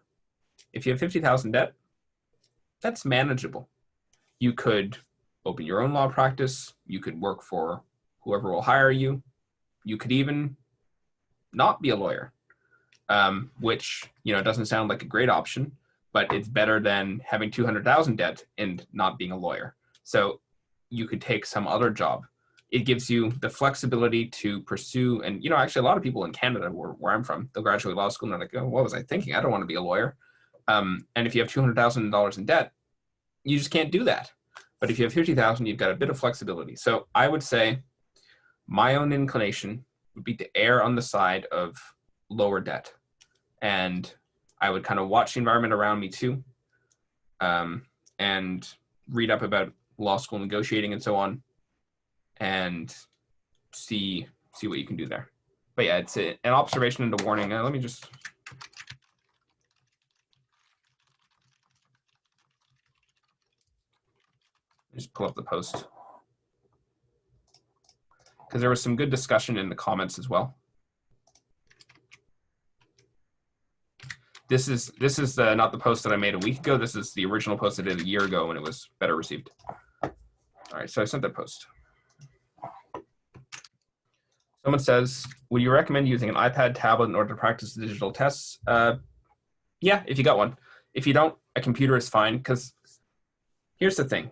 If you have 50,000 debt, that's manageable. You could open your own law practice. You could work for whoever will hire you. You could even not be a lawyer, which, you know, doesn't sound like a great option, but it's better than having 200,000 debt and not being a lawyer. So you could take some other job. It gives you the flexibility to pursue, and, you know, actually a lot of people in Canada, where I'm from, they'll graduate law school and they're like, oh, what was I thinking? I don't want to be a lawyer. And if you have $200,000 in debt, you just can't do that. But if you have 50,000, you've got a bit of flexibility. So I would say my own inclination would be to err on the side of lower debt. And I would kind of watch the environment around me too, and read up about law school negotiating and so on, and see what you can do there. But yeah, it's an observation and a warning. Let me just pull up the post, because there was some good discussion in the comments as well. This is not the post that I made a week ago. This is the original post I did a year ago, and it was better received. All right, so I sent that post. Someone says, would you recommend using an iPad tablet in order to practice the digital tests? Yeah, if you got one. If you don't, a computer is fine, because here's the thing.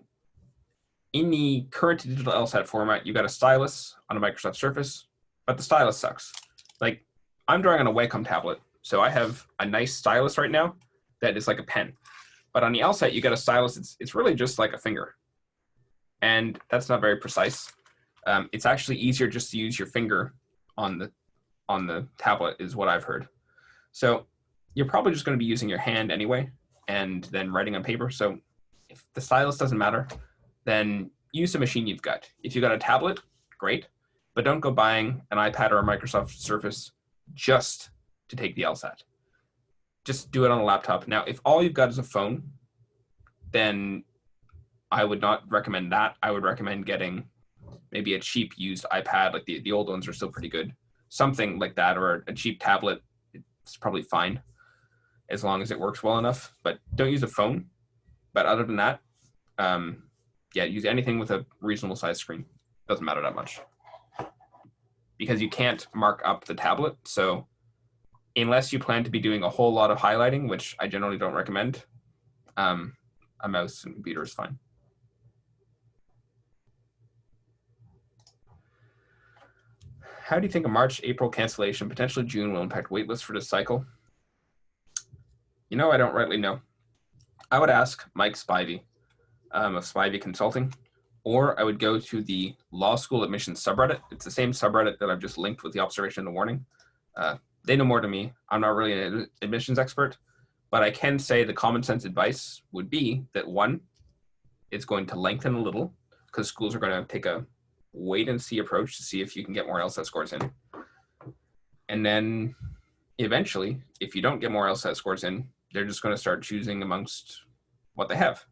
In the current digital LSAT format, you got a stylus on a Microsoft Surface, but the stylus sucks. Like, I'm drawing on a Wacom tablet, so I have a nice stylus right now that is like a pen. But on the LSAT, you got a stylus, it's really just like a finger. And that's not very precise. It's actually easier just to use your finger on the tablet, is what I've heard. So you're probably just going to be using your hand anyway, and then writing on paper. So if the stylus doesn't matter, then use the machine you've got. If you got a tablet, great, but don't go buying an iPad or a Microsoft Surface just to take the LSAT. Just do it on a laptop. Now, if all you've got is a phone, then I would not recommend that. I would recommend getting maybe a cheap used iPad, like the old ones are still pretty good. Something like that, or a cheap tablet, it's probably fine as long as it works well enough, but don't use a phone. But other than that, yeah, use anything with a reasonable size screen. Doesn't matter that much, because you can't mark up the tablet. So unless you plan to be doing a whole lot of highlighting, which I generally don't recommend, a mouse and computer is fine. How do you think a March, April cancellation, potentially June, will impact waitlists for this cycle? You know, I don't rightly know. I would ask Mike Spivey of Spivey Consulting, or I would go to the law school admissions subreddit. It's the same subreddit that I've just linked with the observation and the warning. They know more than me. I'm not really an admissions expert, but I can say the common sense advice would be that, one, it's going to lengthen a little, because schools are going to take a wait and see approach to see if you can get more LSAT scores in. And then eventually, if you don't get more LSAT scores in, they're just going to start choosing amongst what they have.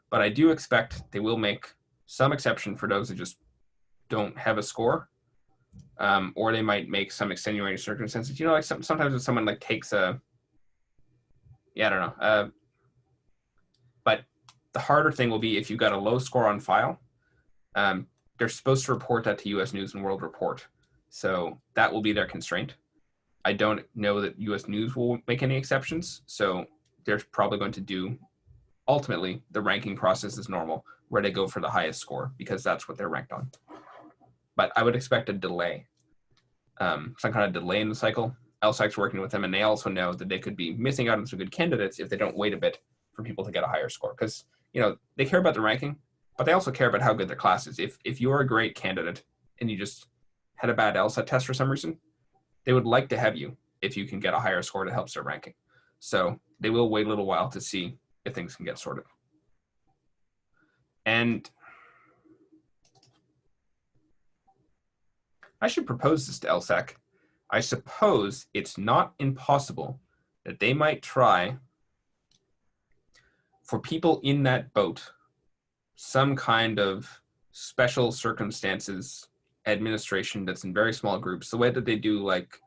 But I do expect they will make some exception for those that just don't have a score, or they might make some extenuating circumstances. You know, like sometimes if someone like takes a, yeah, I don't know. But the harder thing will be if you've got a low score on file. They're supposed to report that to U.S. News and World Report. So that will be their constraint. I don't know that U.S. News will make any exceptions. So they're probably going to do, ultimately, the ranking process is normal, where they go for the highest score, because that's what they're ranked on. But I would expect a delay, some kind of delay in the cycle. LSAC's working with them, and they also know that they could be missing out on some good candidates if they don't wait a bit for people to get a higher score. Because, you know, they care about the ranking, but they also care about how good their class is. If you're a great candidate and you just had a bad LSAT test for some reason, they would like to have you if you can get a higher score to help their ranking. So they will wait a little while to see if things can get sorted. And I should propose this to LSAC. I suppose it's not impossible that they might try, for people in that boat, some kind of special circumstances administration that's in very small groups, the way that they do like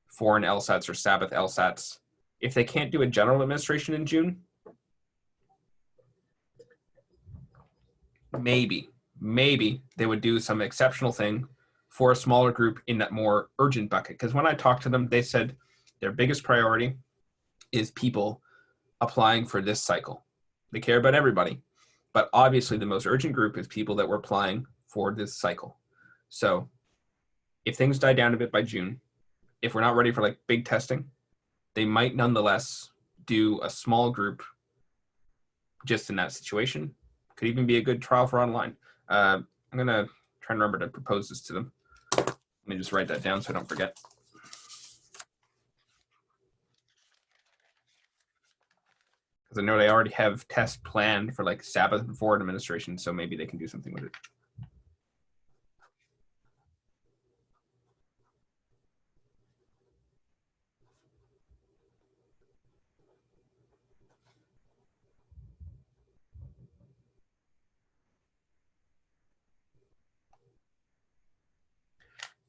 foreign LSATs or Sabbath LSATs, If they can't do a general administration in June, maybe they would do some exceptional thing for a smaller group in that more urgent bucket. Because when I talked to them, they said their biggest priority is people applying for this cycle. They care about everybody, but obviously the most urgent group is people that were applying for this cycle. So if things die down a bit by June, if we're not ready for like big testing, they might nonetheless do a small group just in that situation. Could even be a good trial for online. I'm gonna try and remember to propose this to them. Let me just write that down so I don't forget. Because I know they already have tests planned for like Sabbath before administration, so maybe they can do something with it.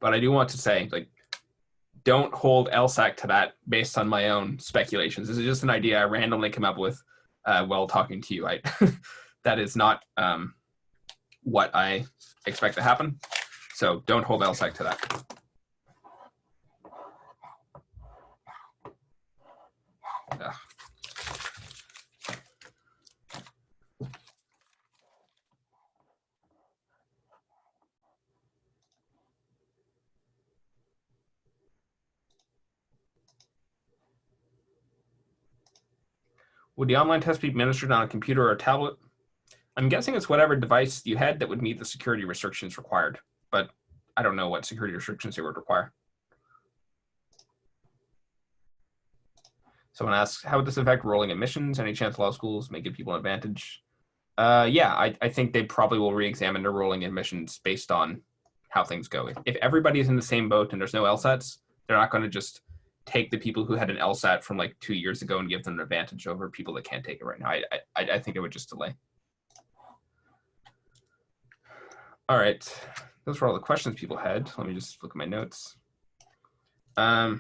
But I do want to say, like, don't hold LSAC to that based on my own speculations. This is just an idea I randomly came up with while talking to you. That is not what I expect to happen. So don't hold LSAC to that. Ugh. Would the online test be administered on a computer or a tablet? I'm guessing it's whatever device you had that would meet the security restrictions required, but I don't know what security restrictions they would require. Someone asks, how would this affect rolling admissions? Any chance law schools may give people an advantage? Yeah, I think they probably will re-examine their rolling admissions based on how things go. If everybody's in the same boat and there's no LSATs, they're not going to just take the people who had an LSAT from like 2 years ago and give them an advantage over people that can't take it right now. I think it would just delay. All right, those were all the questions people had. Let me just look at my notes. Okay,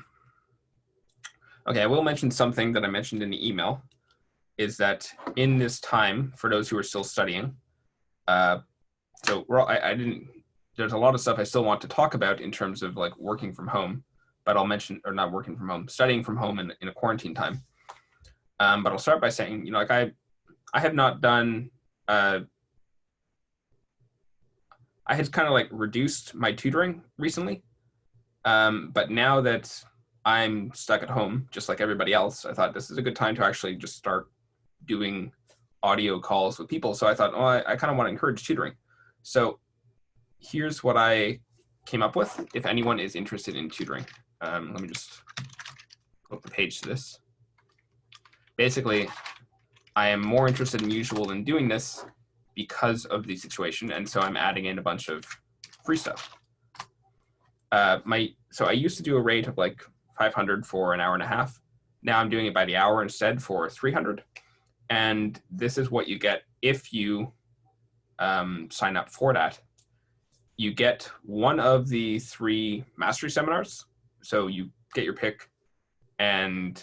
I will mention something that I mentioned in the email, is that in this time, for those who are still studying, so there's a lot of stuff I still want to talk about in terms of like working from home, but I'll mention, or not working from home, studying from home in a quarantine time. But I'll start by saying, you know, like I have not done, I had kind of like reduced my tutoring recently. But now that I'm stuck at home, just like everybody else, I thought this is a good time to actually just start doing audio calls with people. So I thought, oh, I kind of want to encourage tutoring. So here's what I came up with, if anyone is interested in tutoring. Let me just flip the page to this. Basically, I am more interested than usual in doing this because of the situation, and so I'm adding in a bunch of free stuff. So I used to do a rate of like 500 for an hour and a half. Now I'm doing it by the hour instead for 300. And this is what you get if you sign up for that. You get one of the 3 mastery seminars. So you get your pick, and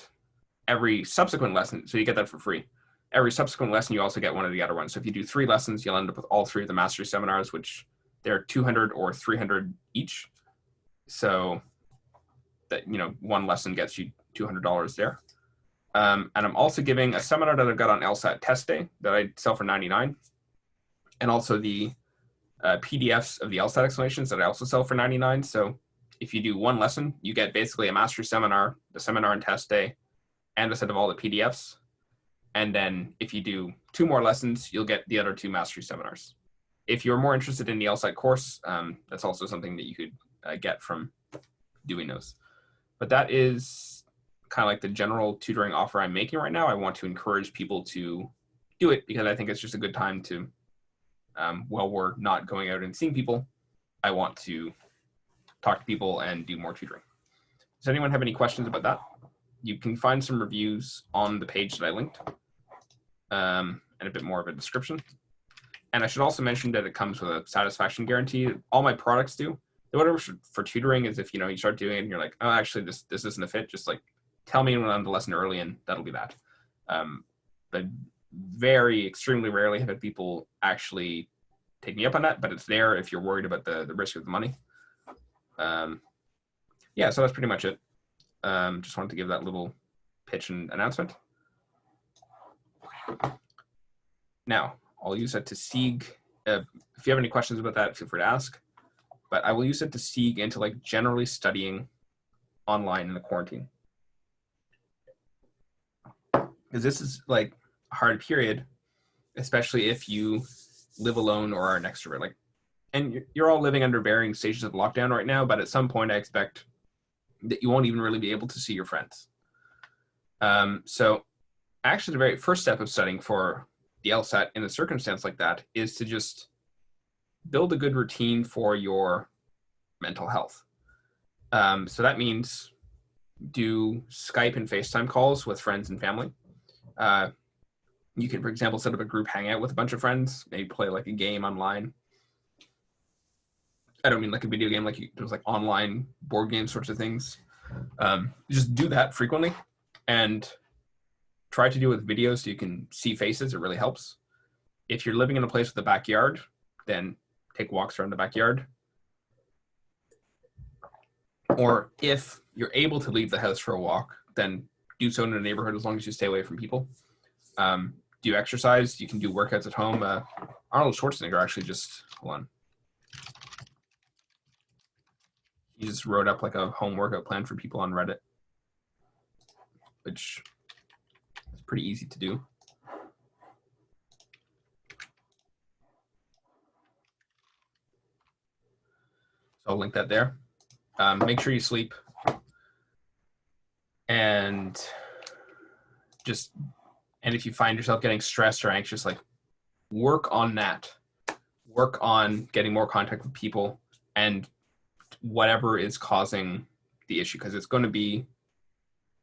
every subsequent lesson, so you get that for free. Every subsequent lesson, you also get one of the other ones. So if you do 3 lessons, you'll end up with all 3 of the mastery seminars, which they're 200 or 300 each. So that, you know, one lesson gets you $200 there. And I'm also giving a seminar that I've got on LSAT test day that I sell for $99, and also the PDFs of the LSAT explanations that I also sell for $99. So if you do one lesson, you get basically a mastery seminar, the seminar and test day, and a set of all the PDFs. And then if you do 2 more lessons, you'll get the other 2 mastery seminars. If you're more interested in the LSAT course, that's also something that you could get from doing those. But that is kind of like the general tutoring offer I'm making right now. I want to encourage people to do it because I think it's just a good time to, while we're not going out and seeing people, I want to talk to people and do more tutoring. Does anyone have any questions about that? You can find some reviews on the page that I linked, and a bit more of a description. And I should also mention that it comes with a satisfaction guarantee. All my products do. The whatever for tutoring is if, you know, you start doing it and you're like, oh, actually this isn't a fit, just like tell me when I'm the lesson early, and that'll be that. But very extremely rarely have had people actually take me up on that, but it's there if you're worried about the risk of the money. Yeah, so that's pretty much it. Just wanted to give that little pitch and announcement. Now, I'll use that to seeg. If you have any questions about that, feel free to ask. But I will use it to seeg into like generally studying online in the quarantine. Because this is like a hard period, especially if you live alone or are an extrovert. Like, and you're all living under varying stages of lockdown right now, but at some point I expect that you won't even really be able to see your friends. So actually the very first step of studying for the LSAT in a circumstance like that is to just build a good routine for your mental health. So that means do Skype and FaceTime calls with friends and family. You can, for example, set up a group hangout with a bunch of friends, maybe play like a game online. I don't mean like a video game, like there's like online board game sorts of things. Just do that frequently and try to do it with videos so you can see faces. It really helps. If you're living in a place with a backyard, then take walks around the backyard. Or if you're able to leave the house for a walk, then do so in a neighborhood as long as you stay away from people. Do exercise. You can do workouts at home. Arnold Schwarzenegger actually just, hold on. He just wrote up like a home workout plan for people on Reddit, which is pretty easy to do. So I'll link that there. Make sure you sleep. And if you find yourself getting stressed or anxious, like work on that. Work on getting more contact with people and whatever is causing the issue, because it's going to be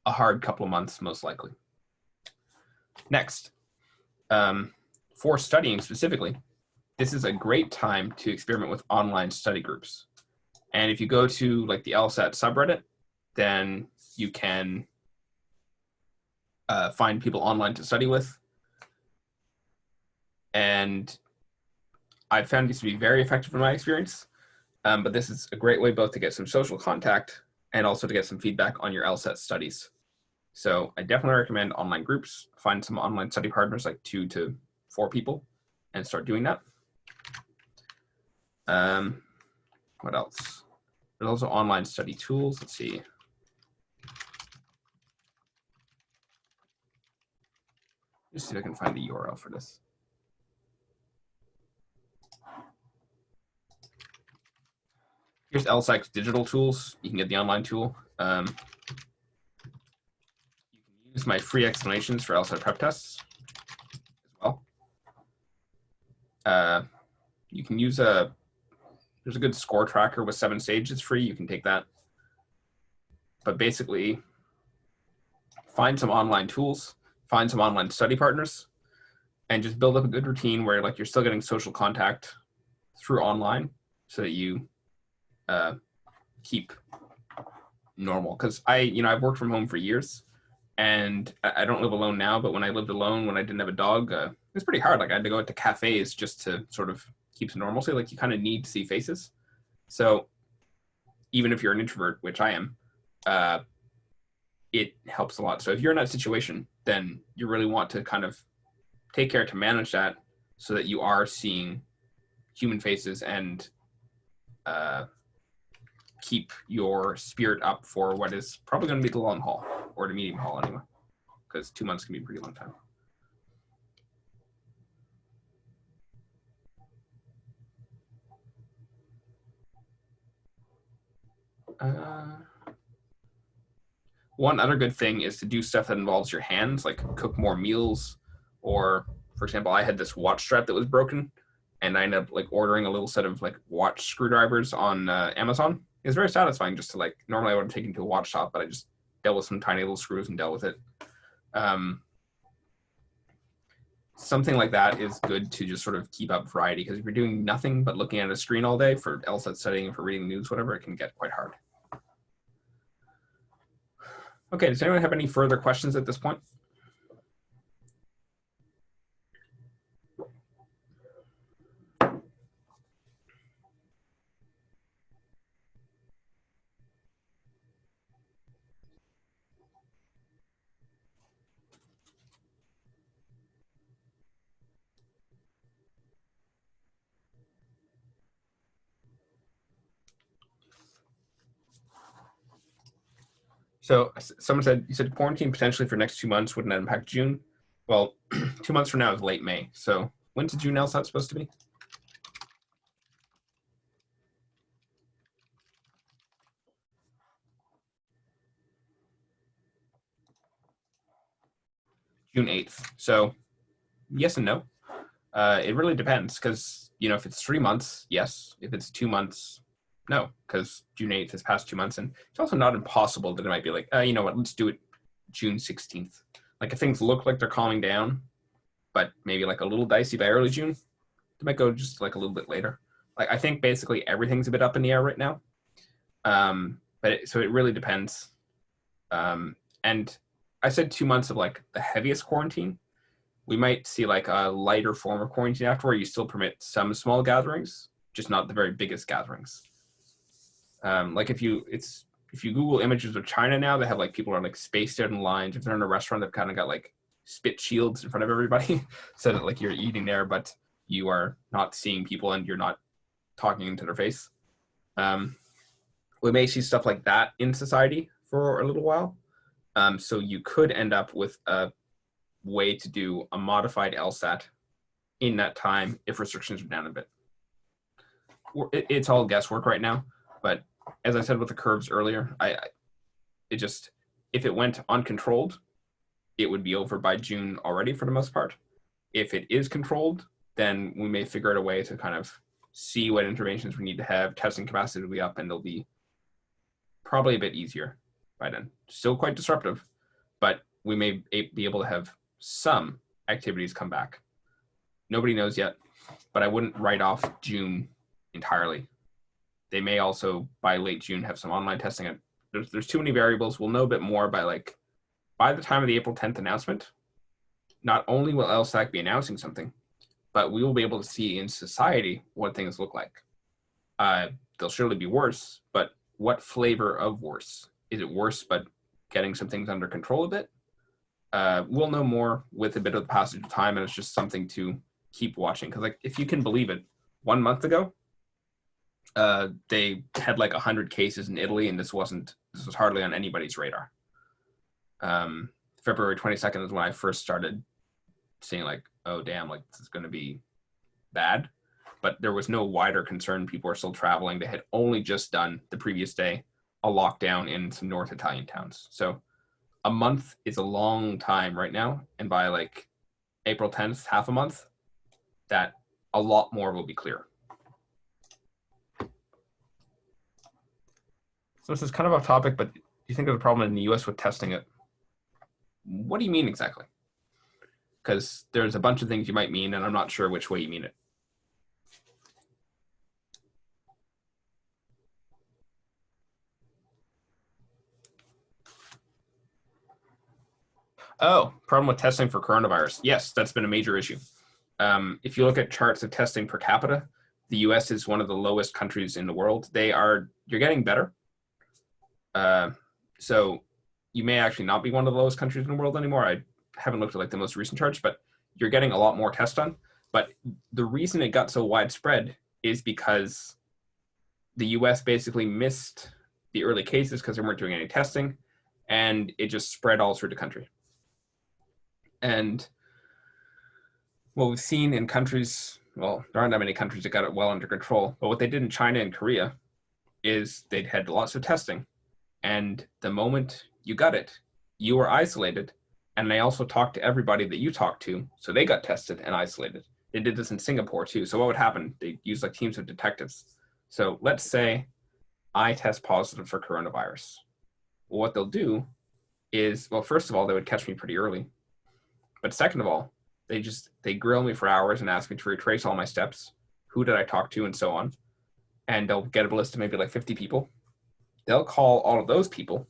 a hard couple of months, most likely. Next, for studying specifically, this is a great time to experiment with online study groups. And if you go to like the LSAT subreddit, then you can find people online to study with. And I've found these to be very effective in my experience. But this is a great way both to get some social contact and also to get some feedback on your LSAT studies. So I definitely recommend online groups. Find some online study partners, like 2 to 4 people, and start doing that. What else? There's also online study tools. Let's see. Just see if I can find the URL for this. Here's LSAC's digital tools. You can get the online tool. You can use my free explanations for LSAT prep tests as well. You can use there's a good score tracker with 7 stages free. You can take that. But basically, find some online tools, find some online study partners, and just build up a good routine where like you're still getting social contact through online so that you keep normal. Because I've worked from home for years, and I don't live alone now, but when I lived alone, when I didn't have a dog, it was pretty hard. Like I had to go out to cafes just to sort of keep some normalcy. Like you kind of need to see faces. So even if you're an introvert, which I am, it helps a lot. So if you're in that situation, then you really want to kind of take care to manage that so that you are seeing human faces and keep your spirit up for what is probably going to be the long haul, or the medium haul anyway, because 2 months can be a pretty long time. One other good thing is to do stuff that involves your hands, like cook more meals, or for example, I had this watch strap that was broken, and I ended up like ordering a little set of like watch screwdrivers on Amazon. It was very satisfying just to like, normally I would have taken to a watch shop, but I just dealt with some tiny little screws and dealt with it. Something like that is good to just sort of keep up variety, because if you're doing nothing but looking at a screen all day for LSAT studying and for reading news, whatever, it can get quite hard. Okay, does anyone have any further questions at this point? So someone said, you said quarantine potentially for next 2 months wouldn't impact June. Well, 2 months from now is late May. So when's the June LSAT supposed to be? June 8th. So yes and no. It really depends because, if it's 3 months, yes. If it's 2 months, no, because June 8th has passed 2 months. And it's also not impossible that it might be like, you know what, let's do it June 16th. Like if things look like they're calming down, but maybe like a little dicey by early June, they might go just like a little bit later. Like I think basically everything's a bit up in the air right now. So it really depends. And I said 2 months of like the heaviest quarantine. We might see like a lighter form of quarantine after where you still permit some small gatherings, just not the very biggest gatherings. Like if you Google images of China now, they have like people are like spaced out in lines. If they're in a restaurant, they've kind of got like spit shields in front of everybody so that like you're eating there, but you are not seeing people and you're not talking into their face. We may see stuff like that in society for a little while. So you could end up with a way to do a modified LSAT in that time if restrictions are down a bit. It's all guesswork right now, but as I said with the curves earlier, if it went uncontrolled, it would be over by June already for the most part. If it is controlled, then we may figure out a way to kind of see what interventions we need to have. Testing capacity will be up, and they'll be probably a bit easier by then. Still quite disruptive, but we may be able to have some activities come back. Nobody knows yet, but I wouldn't write off June entirely. They may also, by late June, have some online testing. There's too many variables. We'll know a bit more by the time of the April 10th announcement. Not only will LSAC be announcing something, but we will be able to see in society what things look like. They'll surely be worse, but what flavor of worse? Is it worse but getting some things under control a bit? We'll know more with a bit of the passage of time, and it's just something to keep watching. Because like, if you can believe it, 1 month ago, they had like 100 cases in Italy, and this was hardly on anybody's radar. February 22nd is when I first started seeing like, oh damn, like this is going to be bad. But there was no wider concern. People are still traveling. They had only just done the previous day a lockdown in some North Italian towns. So a month is a long time right now. And by like April 10th, half a month, that a lot more will be clear. So this is kind of off topic, but do you think there's a problem in the US with testing it? What do you mean exactly? Because there's a bunch of things you might mean, and I'm not sure which way you mean it. Oh, problem with testing for coronavirus. Yes, that's been a major issue. If you look at charts of testing per capita, the US is one of the lowest countries in the world. You're getting better. So you may actually not be one of the lowest countries in the world anymore. I haven't looked at like the most recent charts, but you're getting a lot more tests done. But the reason it got so widespread is because the US basically missed the early cases because they weren't doing any testing, and it just spread all through the country. And what we've seen in countries, well, there aren't that many countries that got it well under control, but what they did in China and Korea is they'd had lots of testing. And the moment you got it, you were isolated. And they also talked to everybody that you talked to. So they got tested and isolated. They did this in Singapore too. So what would happen? They used like teams of detectives. So let's say I test positive for coronavirus. Well, what they'll do is, well, first of all, they would catch me pretty early. But second of all, they grill me for hours and ask me to retrace all my steps. Who did I talk to and so on. And they'll get a list of maybe like 50 people. They'll call all of those people,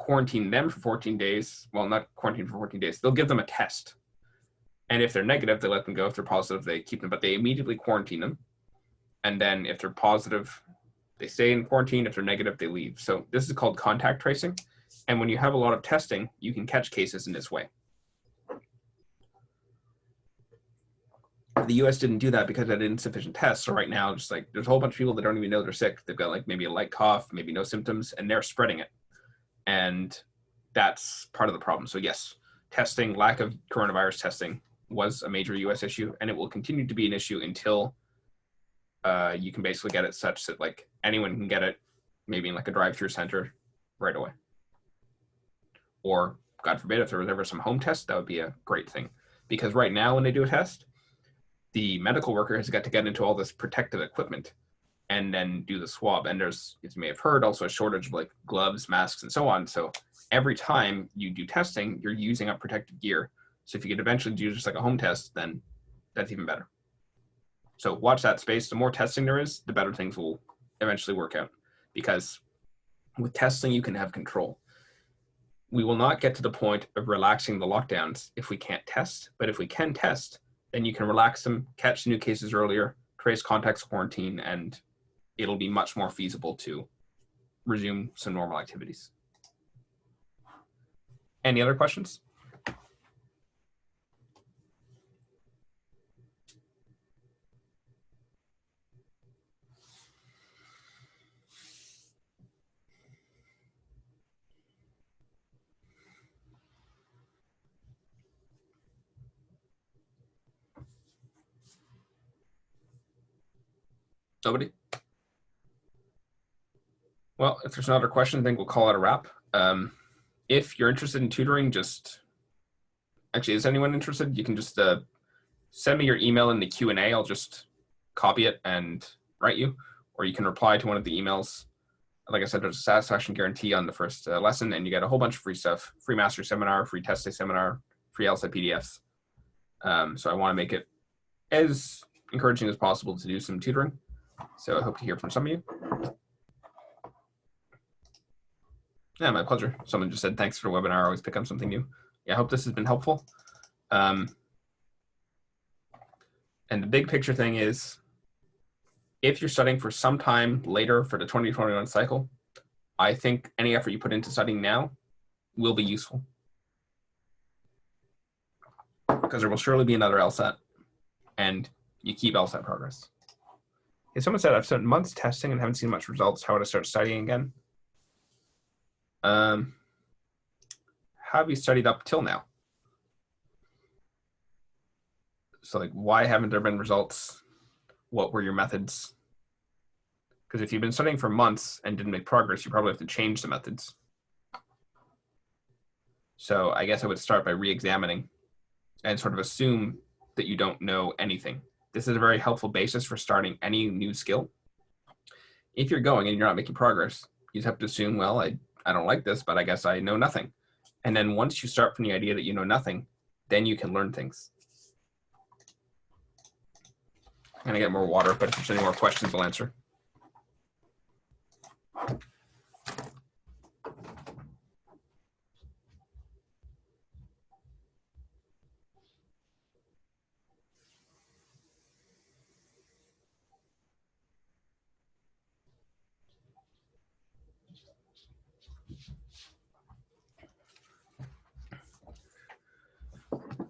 quarantine them for 14 days. Well, not quarantine for 14 days. They'll give them a test. And if they're negative, they let them go. If they're positive, they keep them, but they immediately quarantine them. And then if they're positive, they stay in quarantine. If they're negative, they leave. So this is called contact tracing. And when you have a lot of testing, you can catch cases in this way. The US didn't do that because they had insufficient tests. So right now, just like there's a whole bunch of people that don't even know they're sick. They've got like maybe a light cough, maybe no symptoms, and they're spreading it. And that's part of the problem. So yes, testing, lack of coronavirus testing was a major US issue, and it will continue to be an issue until you can basically get it such that like anyone can get it, maybe in like a drive-through center right away. Or God forbid, if there was ever some home test, that would be a great thing. Because right now when they do a test, the medical worker has got to get into all this protective equipment and then do the swab. And there's, as you may have heard, also a shortage of like gloves, masks, and so on. So every time you do testing, you're using up protective gear. So if you could eventually do just like a home test, then that's even better. So watch that space. The more testing there is, the better things will eventually work out. Because with testing, you can have control. We will not get to the point of relaxing the lockdowns if we can't test. But if we can test, then you can relax them, catch new cases earlier, trace contacts, quarantine, and it'll be much more feasible to resume some normal activities. Any other questions? Nobody? Well, if there's another question, I think we'll call it a wrap. If you're interested in tutoring, actually, is anyone interested? You can just send me your email in the Q&A. I'll just copy it and write you, or you can reply to one of the emails. Like I said, there's a satisfaction guarantee on the first lesson, and you get a whole bunch of free stuff: free master seminar, free test day seminar, free LSAT PDFs. So I want to make it as encouraging as possible to do some tutoring. So I hope to hear from some of you. Yeah, my pleasure. Someone just said, thanks for the webinar. I always pick up something new. Yeah, I hope this has been helpful. And the big picture thing is, if you're studying for some time later for the 2021 cycle, I think any effort you put into studying now will be useful. Because there will surely be another LSAT, and you keep LSAT progress. If someone said, I've spent months testing and haven't seen much results, how would I start studying again? How have you studied up till now? So like, why haven't there been results? What were your methods? Because if you've been studying for months and didn't make progress, you probably have to change the methods. So I guess I would start by re-examining and sort of assume that you don't know anything. This is a very helpful basis for starting any new skill. If you're going and you're not making progress, you just have to assume, well, I don't like this, but I guess I know nothing. And then once you start from the idea that you know nothing, then you can learn things. I'm gonna get more water, but if there's any more questions, I'll answer.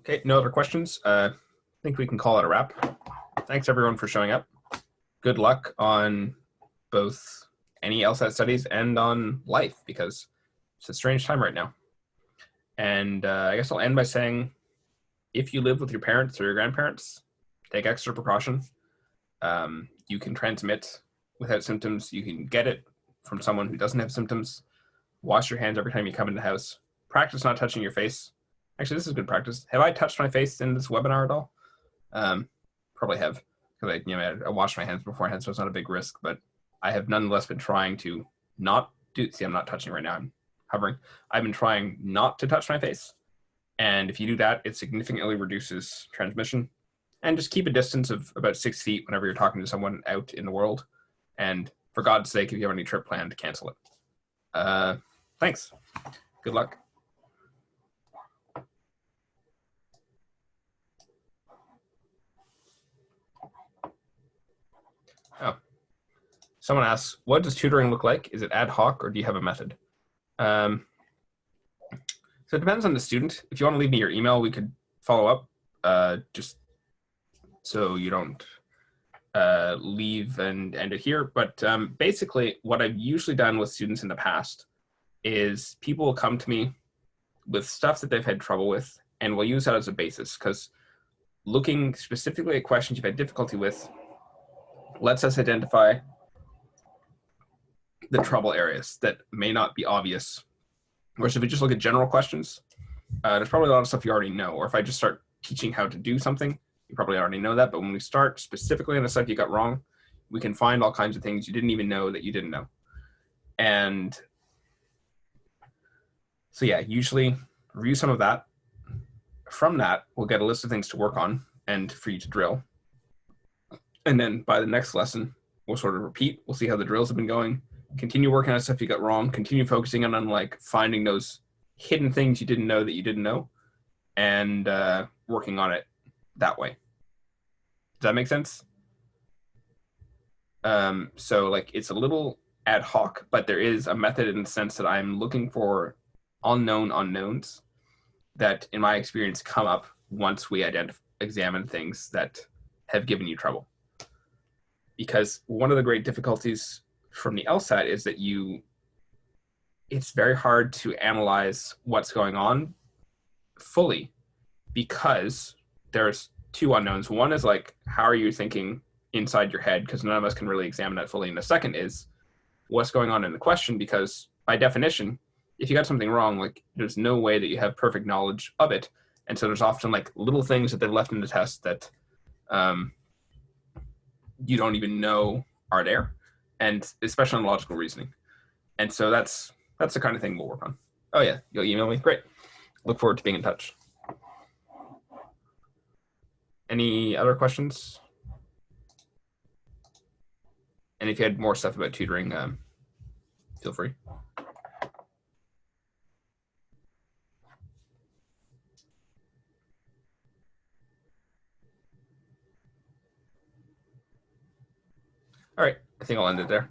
Okay, no other questions. I think we can call it a wrap. Thanks everyone for showing up. Good luck on both any LSAT studies and on life, because it's a strange time right now. And I guess I'll end by saying, if you live with your parents or your grandparents, take extra precaution. You can transmit without symptoms. You can get it from someone who doesn't have symptoms. Wash your hands every time you come into the house. Practice not touching your face. Actually, this is good practice. Have I touched my face in this webinar at all? Probably have, because I washed my hands beforehand, so it's not a big risk, but I have nonetheless been trying to not do, see, I'm not touching right now, I'm hovering. I've been trying not to touch my face. And if you do that, it significantly reduces transmission. And just keep a distance of about 6 feet whenever you're talking to someone out in the world. And for God's sake, if you have any trip planned, cancel it. Thanks. Good luck. Oh, someone asks, what does tutoring look like? Is it ad hoc or do you have a method? So it depends on the student. If you want to leave me your email, we could follow up, just so you don't leave and end it here. But basically, what I've usually done with students in the past is people will come to me with stuff that they've had trouble with, and we'll use that as a basis, because looking specifically at questions you've had difficulty with lets us identify the trouble areas that may not be obvious. Whereas if we just look at general questions, there's probably a lot of stuff you already know. Or if I just start teaching how to do something, you probably already know that. But when we start specifically on the stuff you got wrong, we can find all kinds of things you didn't even know that you didn't know. And so yeah, usually review some of that. From that, we'll get a list of things to work on and for you to drill. And then by the next lesson, we'll sort of repeat. We'll see how the drills have been going. Continue working on stuff you got wrong. Continue focusing on like finding those hidden things you didn't know that you didn't know, and working on it that way. Does that make sense? So like it's a little ad hoc, but there is a method in the sense that I'm looking for unknown unknowns that, in my experience, come up once we examine things that have given you trouble. Because one of the great difficulties from the LSAT is that it's very hard to analyze what's going on fully, because there's two unknowns. One is like, how are you thinking inside your head? Because none of us can really examine that fully. And the second is what's going on in the question, because by definition, if you got something wrong, like there's no way that you have perfect knowledge of it. And so there's often like little things that they've left in the test that you don't even know are there, and especially on logical reasoning. And so that's the kind of thing we'll work on. Oh yeah, you'll email me? Great. Look forward to being in touch. Any other questions? And if you had more stuff about tutoring, feel free. All right, I think I'll end it there.